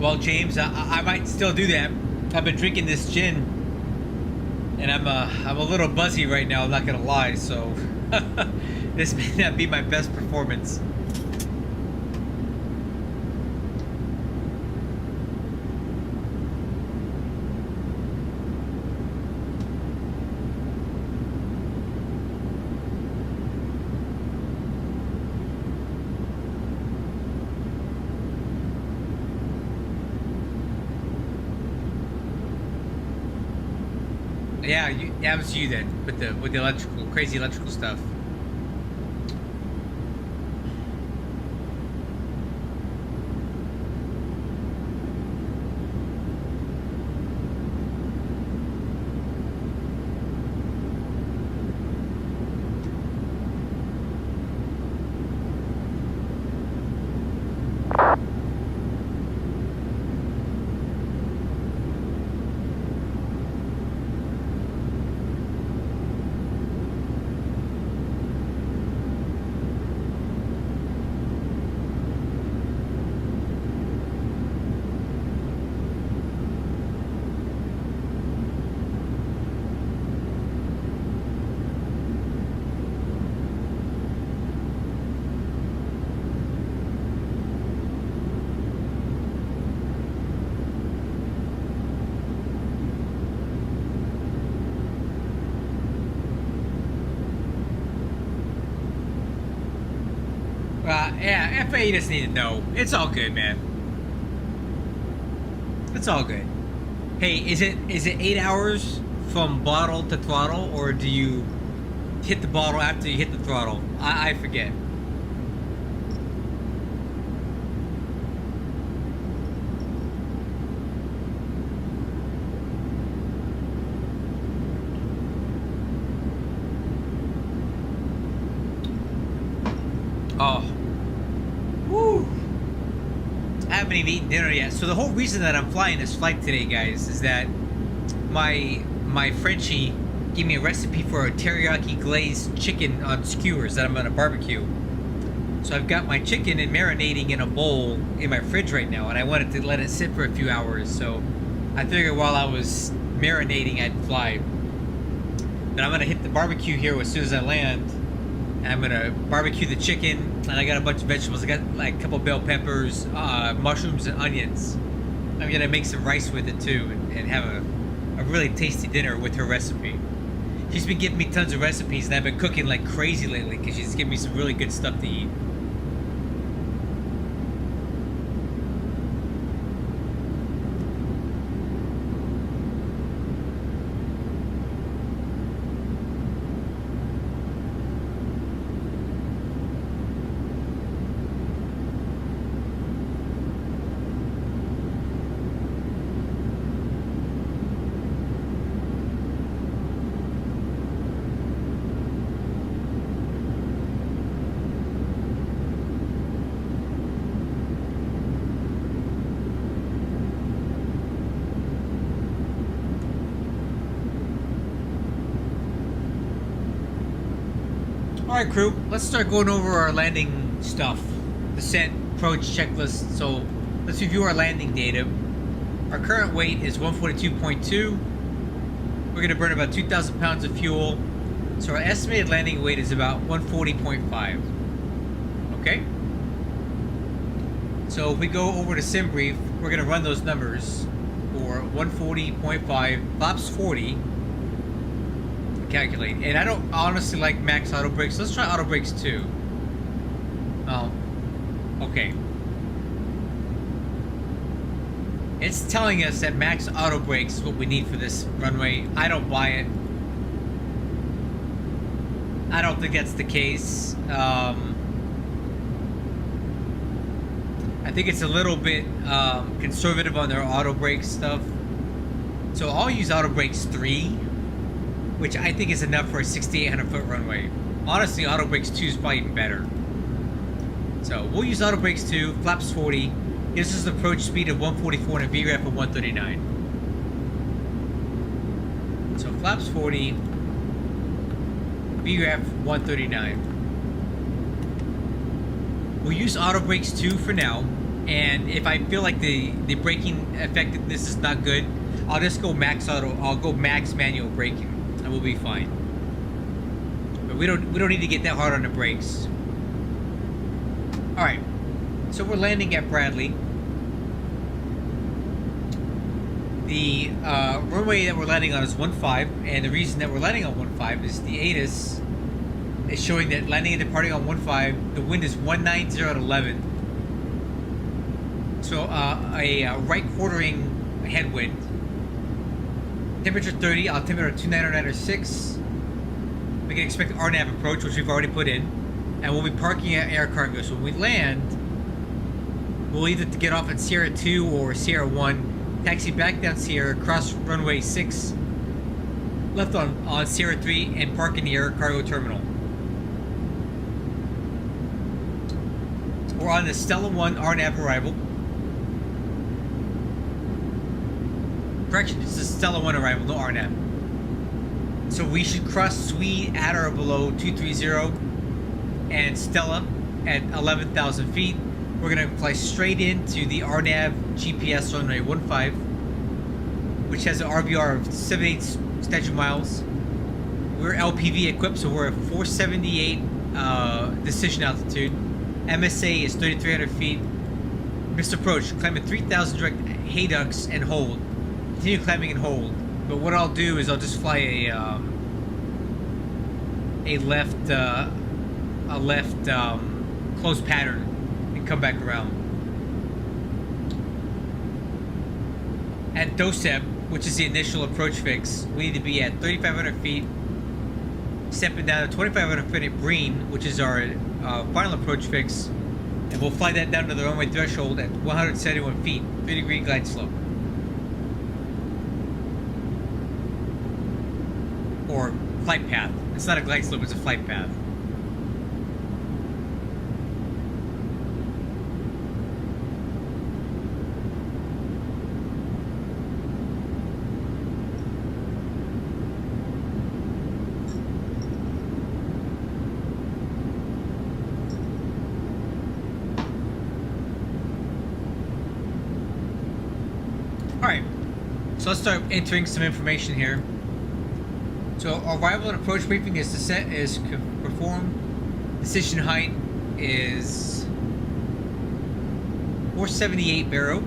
Well, James, I might still do that. I've been drinking this gin, and I'm a little buzzy right now. I'm not gonna lie, so this may not be my best performance. Yeah, that was you then, with the electrical, crazy electrical stuff. Yeah, FAA doesn't need to know. It's all good, man. It's all good. Hey, is it 8 hours from bottle to throttle, or do you hit the bottle after you hit the throttle? I forget. Oh. Woo. I haven't even eaten dinner yet. So the whole reason that I'm flying this flight today, guys, is that my Frenchie gave me a recipe for a teriyaki glazed chicken on skewers that I'm gonna barbecue. So I've got my chicken and marinating in a bowl in my fridge right now, and I wanted to let it sit for a few hours. So I figured while I was marinating, I'd fly. Then I'm gonna hit the barbecue here as soon as I land. And I'm gonna barbecue the chicken, and I got a bunch of vegetables. I got like a couple bell peppers, mushrooms, and onions. I'm gonna make some rice with it too, and have a really tasty dinner with her recipe. She's been giving me tons of recipes, and I've been cooking like crazy lately because she's giving me some really good stuff to eat. Alright crew, let's start going over our landing stuff. Descent, approach, checklist. So, let's review our landing data. Our current weight is 142.2. We're going to burn about 2,000 pounds of fuel. So our estimated landing weight is about 140.5. Okay? So if we go over to SimBrief, we're going to run those numbers for 140.5, flaps 40. Calculate. And I don't honestly like max auto brakes. Let's try auto brakes too. Okay. It's telling us that max auto brakes is what we need for this runway. I don't buy it. I don't think that's the case. I think it's a little bit conservative on their auto brake stuff. So I'll use auto brakes 3. Which I think is enough for a 6,800 foot runway. Honestly, auto brakes 2 is probably even better. So we'll use auto brakes 2, flaps 40. Gives us an approach speed of 144 and a VREF of 139. So flaps 40, VREF 139. We'll use auto brakes 2 for now. And if I feel like the braking effectiveness is not good, I'll just go max auto. I'll go max manual braking. And we'll be fine. But we don't need to get that hard on the brakes. Alright. So we're landing at Bradley. The runway that we're landing on is 15, and the reason that we're landing on 15 is the ASUS is showing that landing and departing on 15, the wind is 190 at 11. So a right quartering headwind. Temperature 30, altimeter 2996. We can expect RNAV approach, which we've already put in. And we'll be parking at air cargo. So when we land, we'll either get off at Sierra 2 or Sierra 1, taxi back down Sierra, cross runway 6, left on Sierra 3, and park in the air cargo terminal. We're on the Stella 1 RNAV arrival. Correction, this is Stella 1 arrival, no RNAV. So we should cross Swede at or below 230 and Stella at 11,000 feet. We're going to fly straight into the RNAV GPS runway 15, which has an RVR of 78 statute miles. We're LPV equipped, so we're at 478 decision altitude. MSA is 3,300 feet. Missed approach, climb at 3,000 direct hayducts and hold. Continue climbing and hold. But what I'll do is I'll just fly a left close pattern and come back around. At DOSEP, which is the initial approach fix, we need to be at 3,500 feet. Stepping down to 2,500 feet at Breen, which is our final approach fix, and we'll fly that down to the runway threshold at 171 feet, 3-degree glide slope. Or flight path. It's not a glide slope, it's a flight path. Alright, so let's start entering some information here. So arrival and approach briefing is performed. Decision height is 478 baro.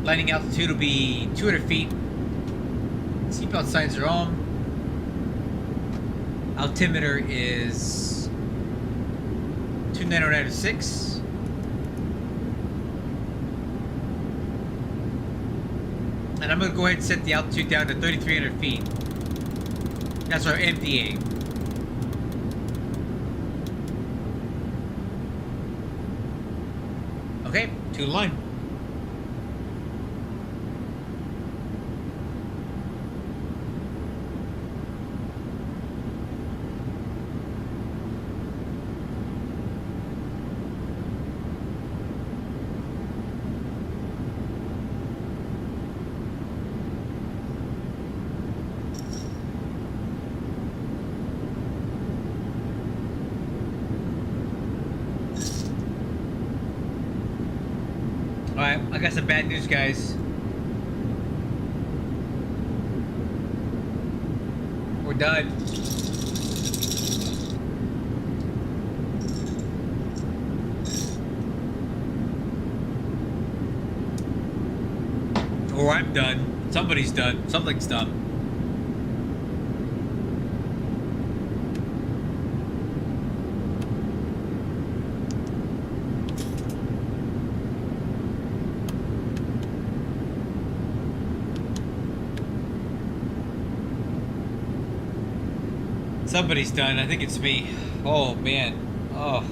Landing altitude will be 200 feet. Seatbelt signs are on. Altimeter is 29096. And I'm going to go ahead and set the altitude down to 3,300 feet. That's our MDA. Okay, to the line. Alright, I got some bad news, guys. We're done. Or I'm done. Somebody's done. Something's done. Somebody's done. I think it's me. Oh, man. Oh.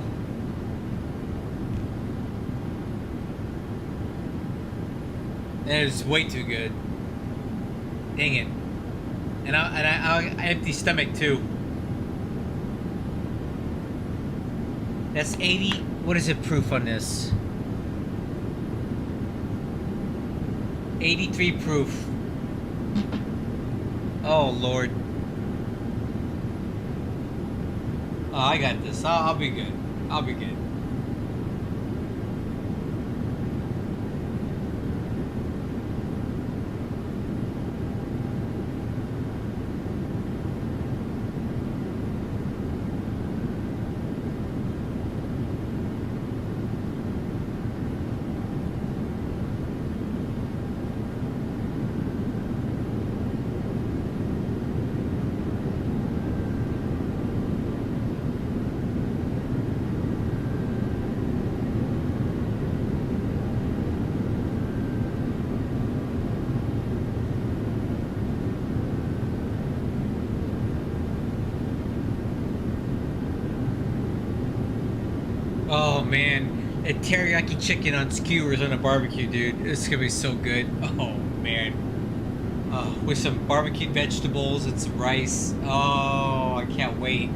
That is way too good. Dang it. And I empty stomach, too. That's 80. What is it proof on this? 83 proof. Oh, Lord. Oh, I got this. I'll be good. I'll be good. Oh man, a teriyaki chicken on skewers on a barbecue, dude. This is gonna be so good. Oh man. With some barbecued vegetables and some rice. Oh, I can't wait.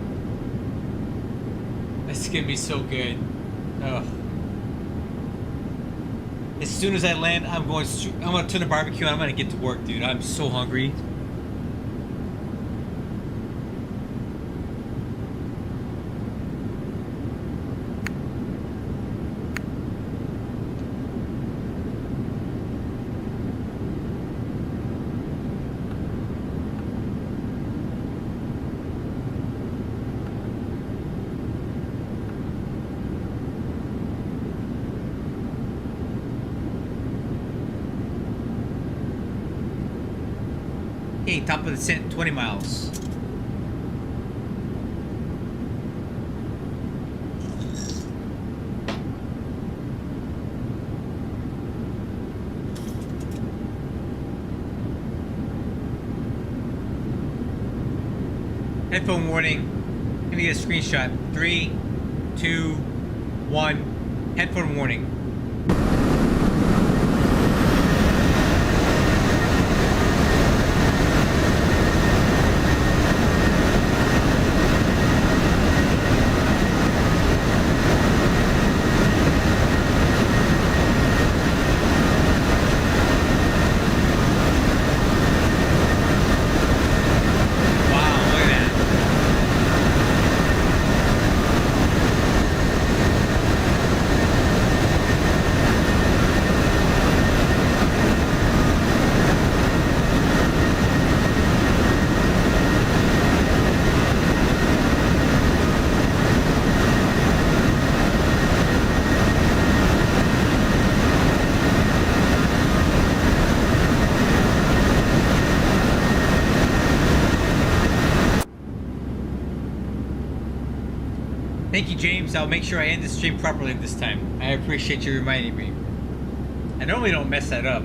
This is gonna be so good. Oh. As soon as I land, I'm gonna turn the barbecue on. I'm gonna get to work, dude. I'm so hungry. Okay, top of the descent, 20 miles. Headphone warning. I'm gonna get a screenshot. 3, 2, 1. Headphone warning. Thank you, James. I'll make sure I end the stream properly this time. I appreciate you reminding me. I normally don't mess that up.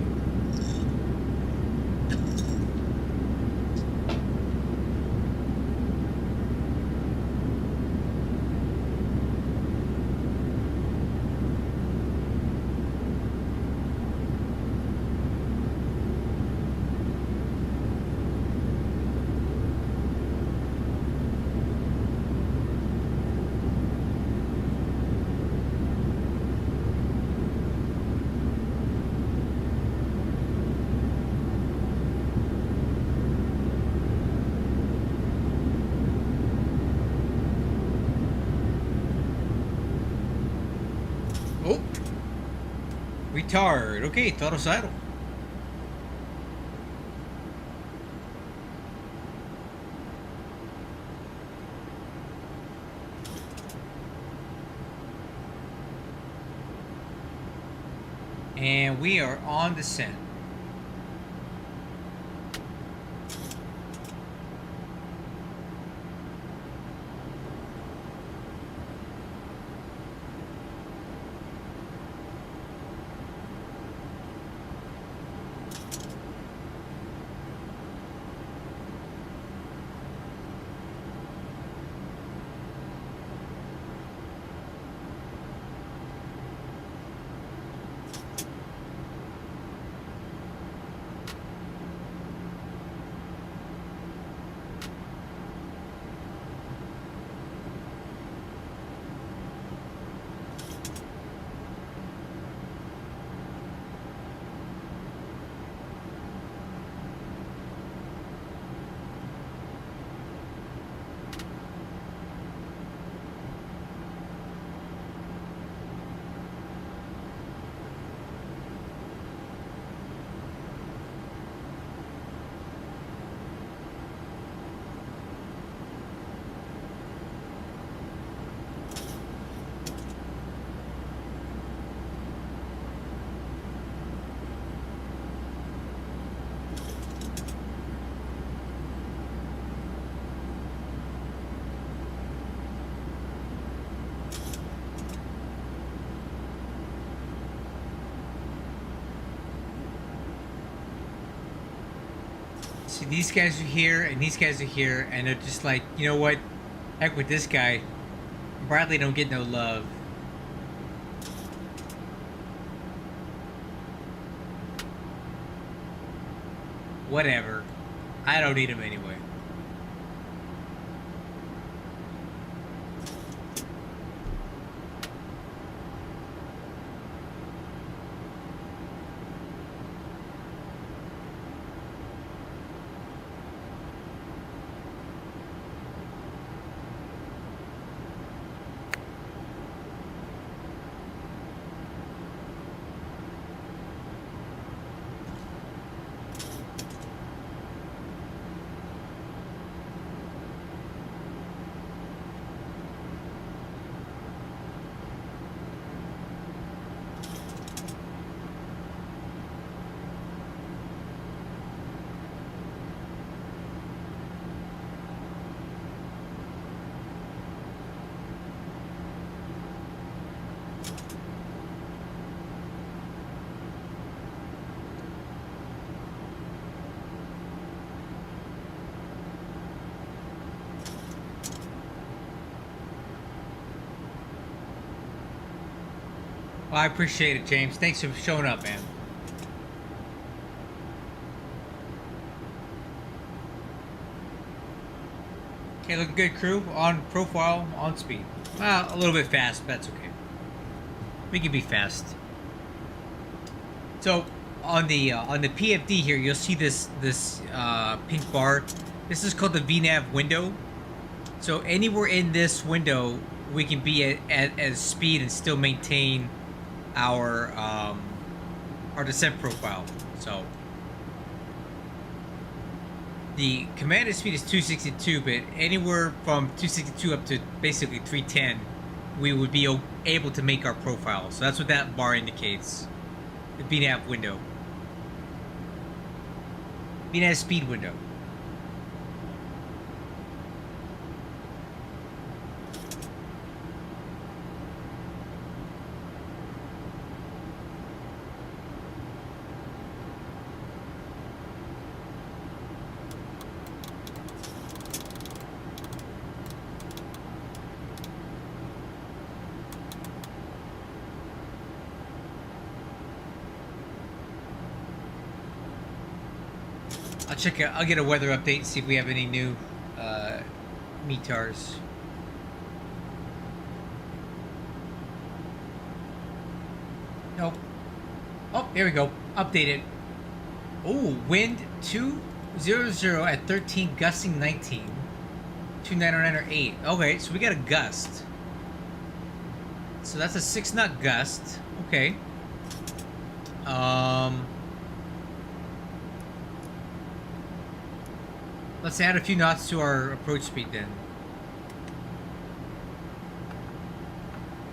Oh! Retard. Okay, throttle saddle. And we are on descent. See, these guys are here, and these guys are here, and they're just like, you know what? Heck with this guy. Bradley don't get no love. Whatever. I don't need him anyway. Well, I appreciate it, James. Thanks for showing up, man. Okay, looking good, crew. On profile, on speed. Well, a little bit fast, but that's okay. We can be fast. So, on the PFD here, you'll see this pink bar. This is called the VNAV window. So anywhere in this window, we can be at speed and still maintain our descent profile. So the commanded speed is 262, but anywhere from 262 up to basically 310, we would be able to make our profile. So that's what that bar indicates. The VNAV window. VNAV speed window. I'll check out. I'll get a weather update and see if we have any new METARs. Nope. Oh, there we go. Updated. Oh, wind 200 at 13, gusting 19. 299 or 8. Okay, so we got a gust. So that's a 6 knot gust. Okay. Let's add a few knots to our approach speed then.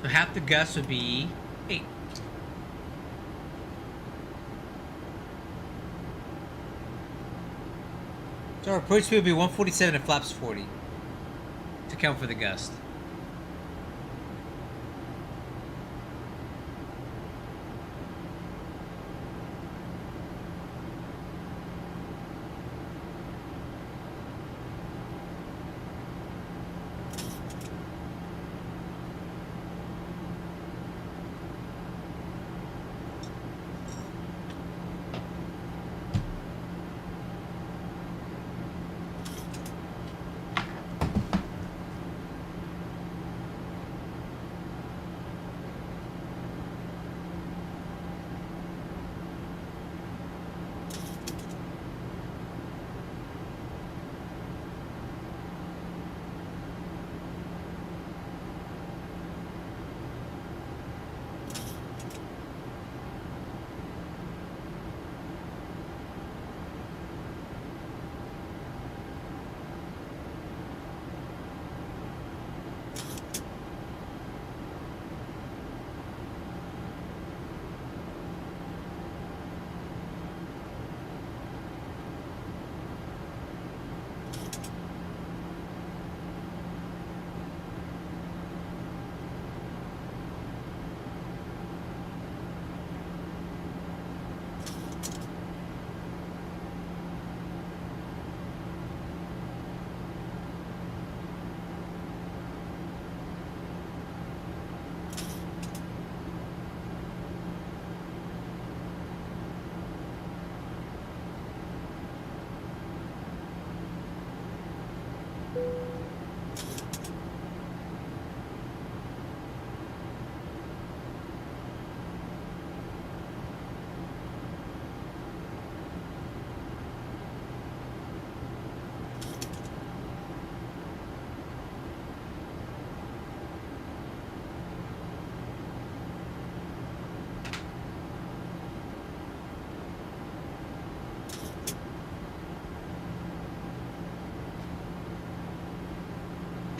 So half the gust would be 8. So our approach speed would be 147 and flaps 40 to account for the gust.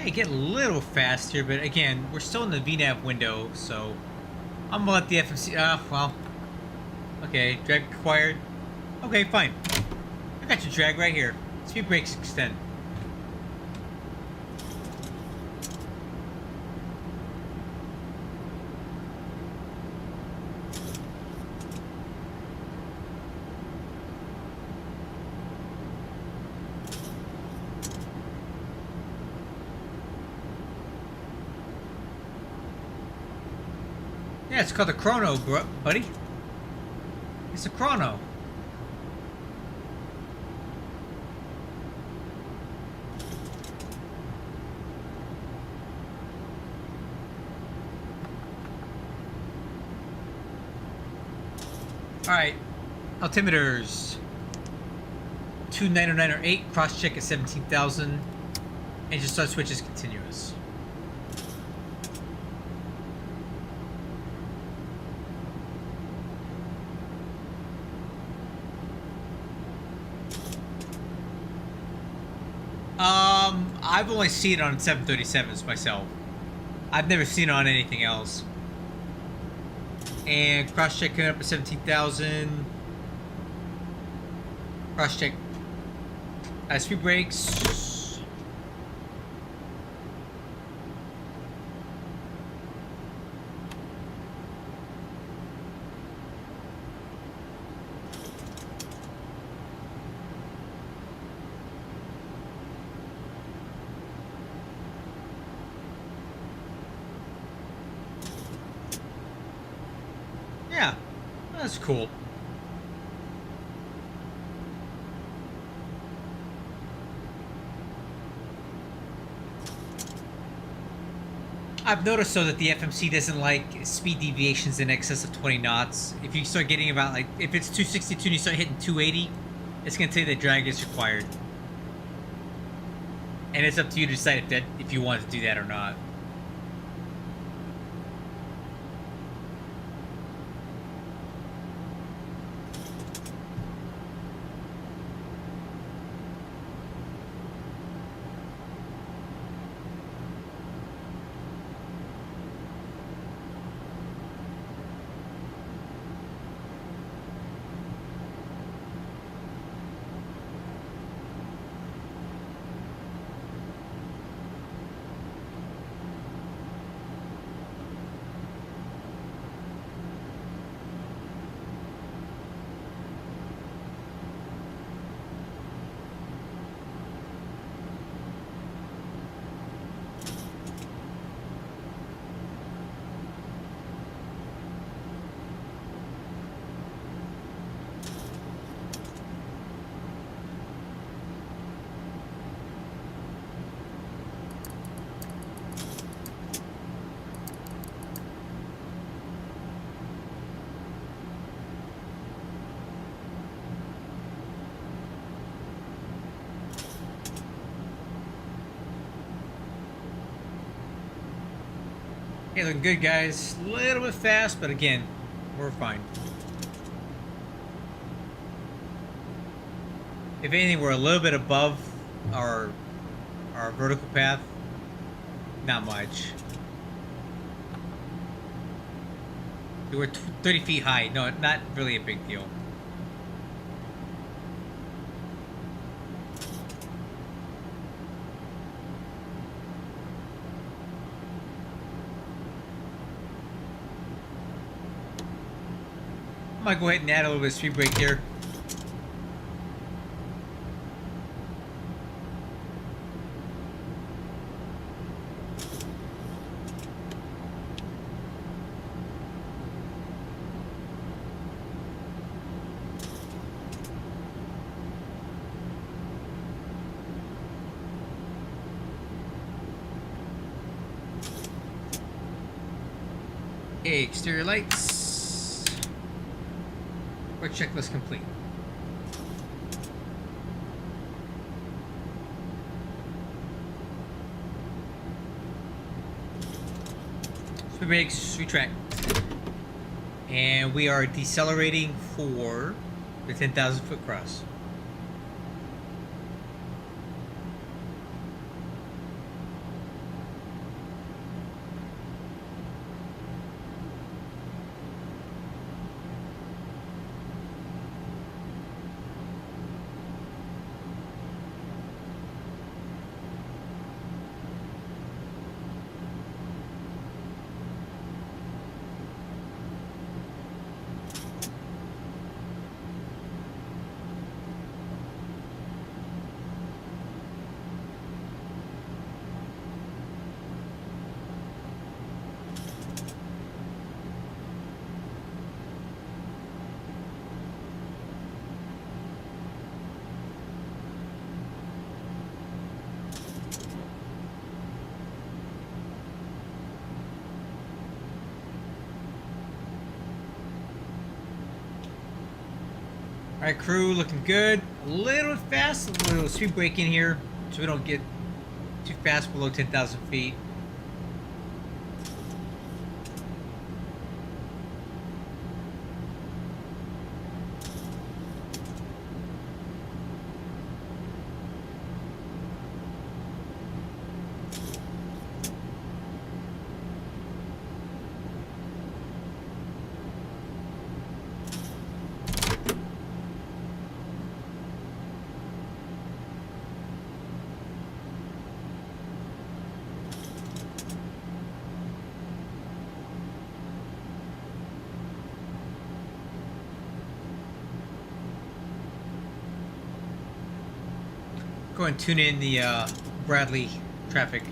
Hey, get a little fast here, but again, we're still in the VNAV window, so I'm gonna let the FMC. Well, okay, drag required. Okay, fine. I got your drag right here. Speed brakes extend. Yeah, it's called a chrono, buddy. It's a chrono. Alright, altimeters 299 or 8, cross check at 17,000, engine start switch is continuous. I've only seen it on 737s myself. I've never seen it on anything else. And cross check coming up at 17,000. Cross check. Speed brakes. Yeah, that's cool. I've noticed though that the FMC doesn't like speed deviations in excess of 20 knots. If you start getting about like, if it's 262 and you start hitting 280, it's gonna tell you that drag is required. And it's up to you to decide if you want to do that or not. Okay, looking good, guys. A little bit fast, but again, we're fine. If anything, we're a little bit above our vertical path. Not much. We're 30 feet high. No, not really a big deal. I might go ahead and add a little bit of speed brake here. Okay, exterior lights. Quick checklist complete. Speed brakes, sweet track. And we are decelerating for the 10,000 foot cross. Alright, crew, looking good. A little fast, a little speed brake in here so we don't get too fast below 10,000 feet. Go and tune in the Bradley traffic.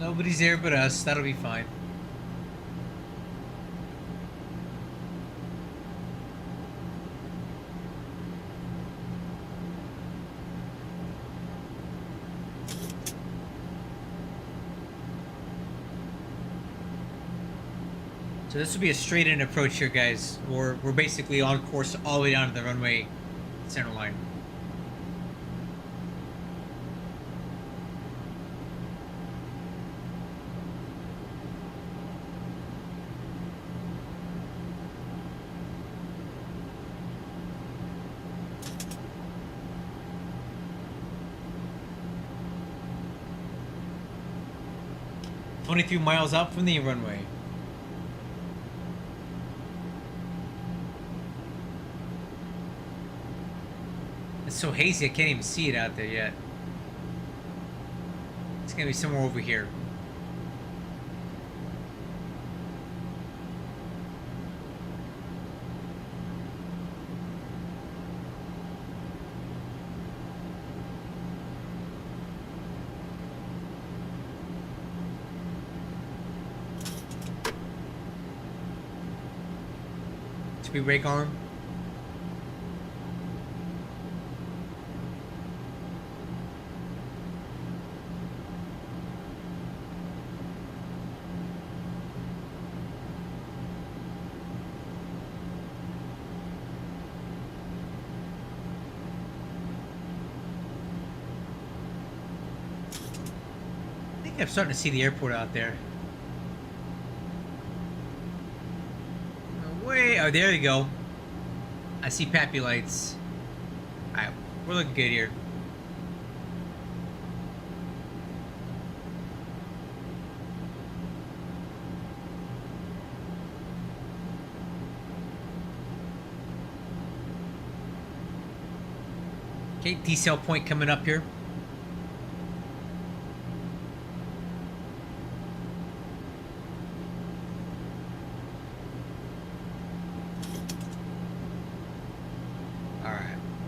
Nobody's there but us. That'll be fine. So this will be a straight in approach here, guys. We're basically on course all the way down to the runway center line. "23 miles out from the runway." It's so hazy, I can't even see it out there yet. It's gonna be somewhere over here. Speed brake arm. I think I'm starting to see the airport out there. Oh, there you go. I see Pappy lights. Alright, we're looking good here. Okay, decel point coming up here.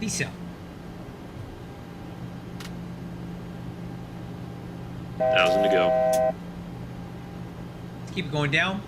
Decel. 1,000 to go. Let's keep it going down.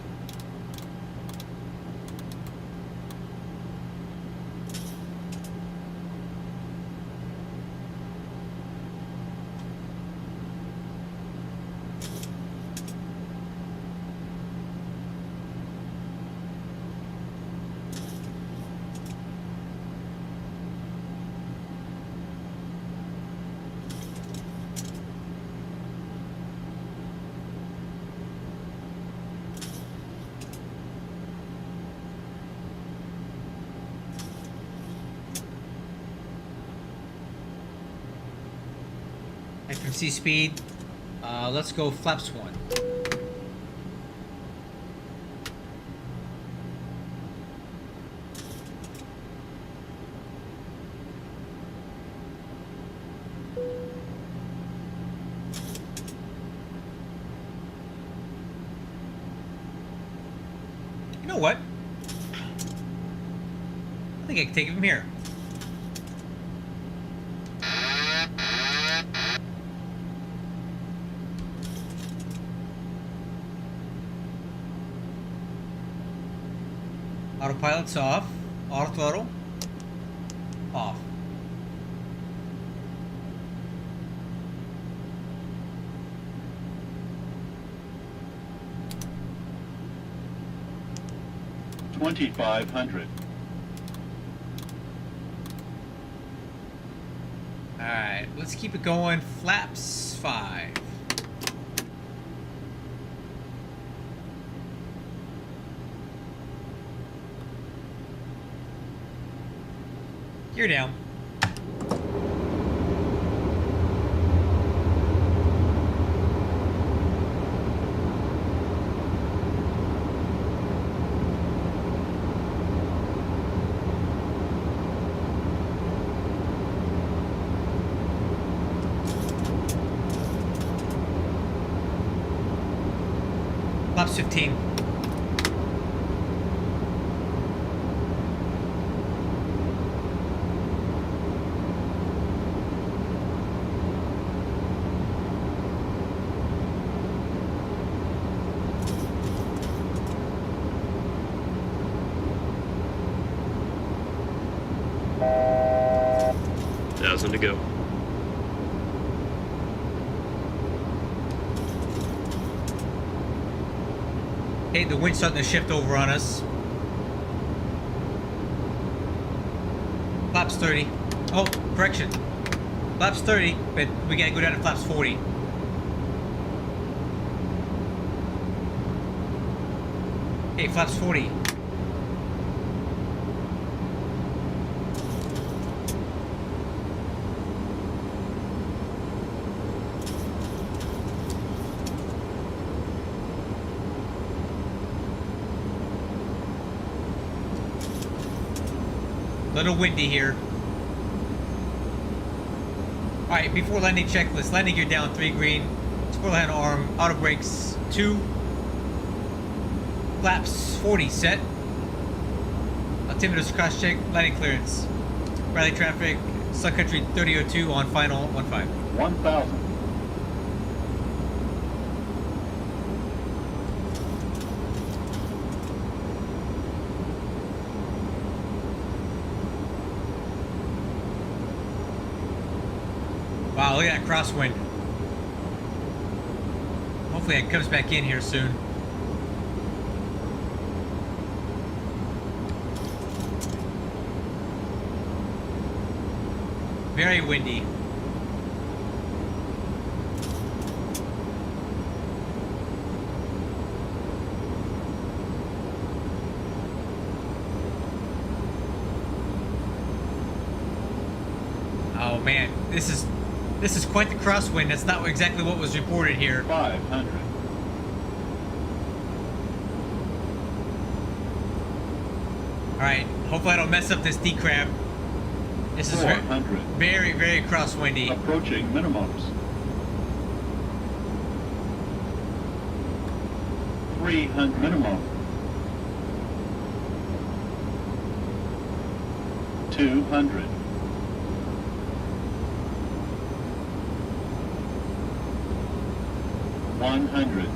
FMC speed. Let's go flaps 1. You know what? I think I can take it from here. Autopilot's off. Auto throttle off. $2,500. Alright, let's keep it going. Flaps 5. You're down. Flaps 15. To go. Okay, the wind's starting to shift over on us. Flaps 30. Oh, correction. Flaps 30, but we gotta go down to flaps 40. Okay, flaps 40. Little windy here. Alright, before landing checklist, landing gear down 3 green, spoiler handle arm, auto brakes 2, flaps 40 set, altimeter's cross check, landing clearance, rally traffic, Sun Country 3002 on final 15. 1,000. Wow, look at that crosswind. Hopefully it comes back in here soon. Very windy. Oh man, this is quite the crosswind. That's not exactly what was reported here. 500. Alright, hopefully I don't mess up this D-crab. This is 400. very, very crosswindy. Approaching minimums. 300 minimum. 200. 100.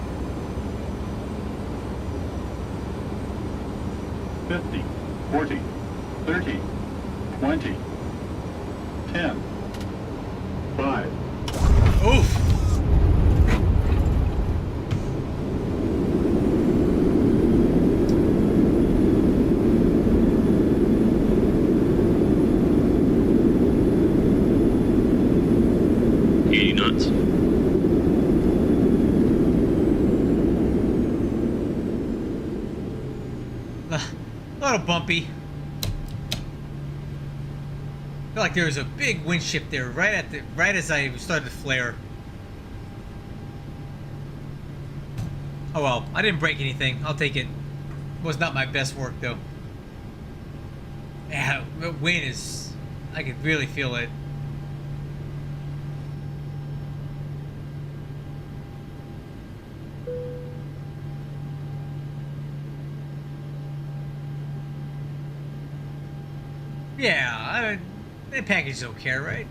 50, 40, 30, 20, 10, 5. Oof! Nuts. A little bumpy. I feel like there was a big wind shift there right as I started to flare. Oh well, I didn't break anything. I'll take it. Was not my best work though. Yeah, the wind is, I could really feel it. Yeah, that package don't care, right?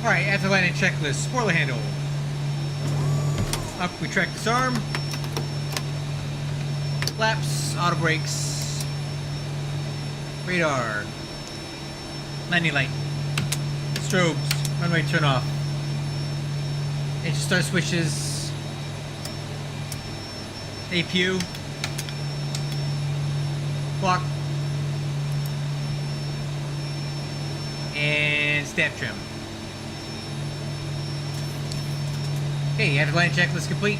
Alright, after landing checklist, spoiler handle. Up, retract disarm. Flaps, auto brakes. Radar. Landing light. Strobes. Runway turn off. Engine start switches. APU. Clock. And staff trim. Okay, after landing checklist complete.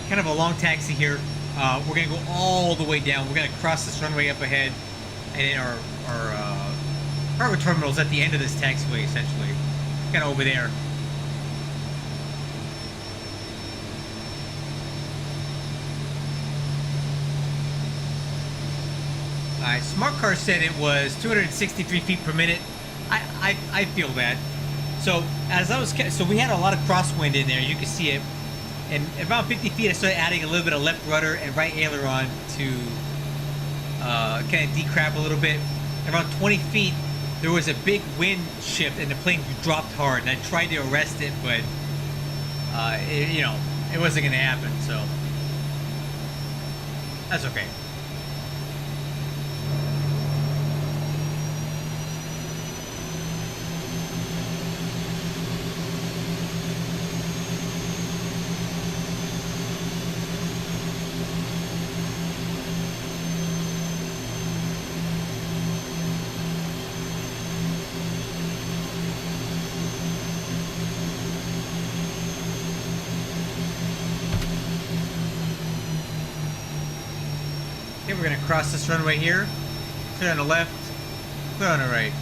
Kind of a long taxi here. We're gonna go all the way down. We're gonna cross this runway up ahead, and then our cargo terminal's at the end of this taxiway, essentially, kind of over there. Alright, Smart Car said it was 263 feet per minute. I feel that. So as I was, so we had a lot of crosswind in there. You can see it. And about 50 feet, I started adding a little bit of left rudder and right aileron to kind of decrab a little bit. Around 20 feet, there was a big wind shift and the plane dropped hard. And I tried to arrest it, but you know, it wasn't going to happen. So that's okay. Okay, we're gonna cross this runway here. Clear on the left, clear on the right.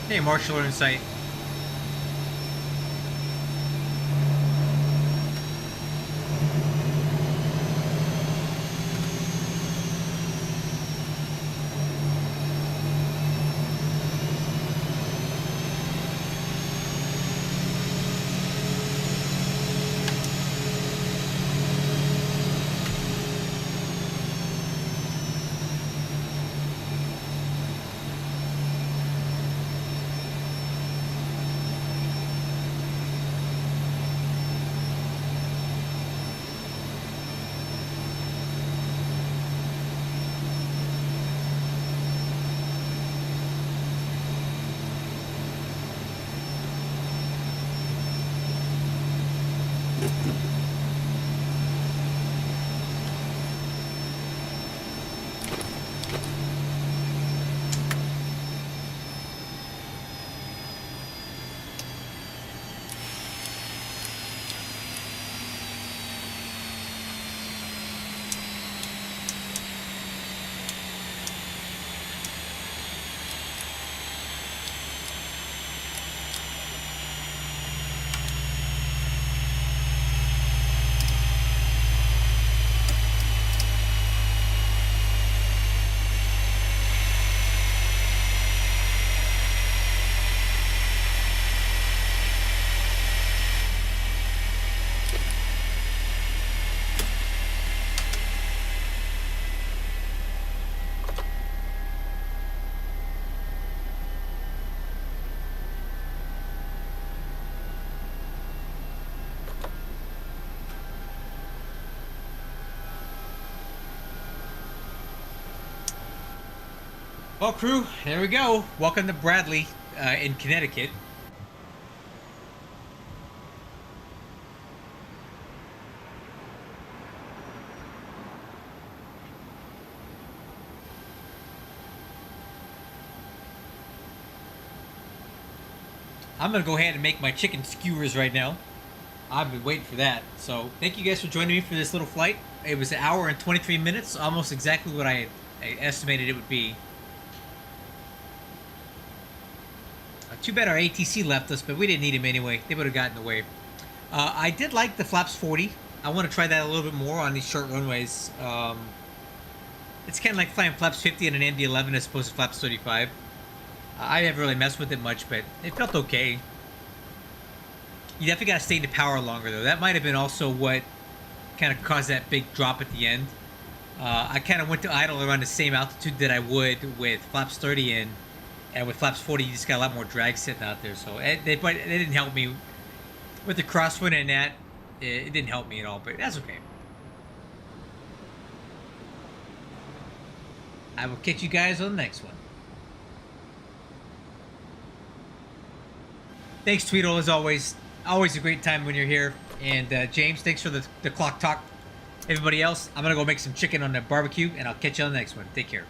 Hey, Marshall in sight. Well, crew, there we go. Welcome to Bradley in Connecticut. I'm gonna go ahead and make my chicken skewers right now. I've been waiting for that. So thank you guys for joining me for this little flight. It was an hour and 23 minutes, almost exactly what I estimated it would be. Too bad our ATC left us, but we didn't need him anyway. They would have gotten away. I did like the Flaps 40. I want to try that a little bit more on these short runways. It's kind of like flying Flaps 50 in an MD-11 as opposed to Flaps 35. I haven't really messed with it much, but it felt okay. You definitely got to stay in the power longer, though. That might have been also what kind of caused that big drop at the end. I kind of went to idle around the same altitude that I would with Flaps 30 in, and with Flaps 40, you just got a lot more drag sitting out there. So it didn't help me with the crosswind and that. It didn't help me at all, but that's okay. I will catch you guys on the next one. Thanks, Tweedle, as always. Always a great time when you're here. And James, thanks for the clock talk. Everybody else, I'm going to go make some chicken on the barbecue, and I'll catch you on the next one. Take care.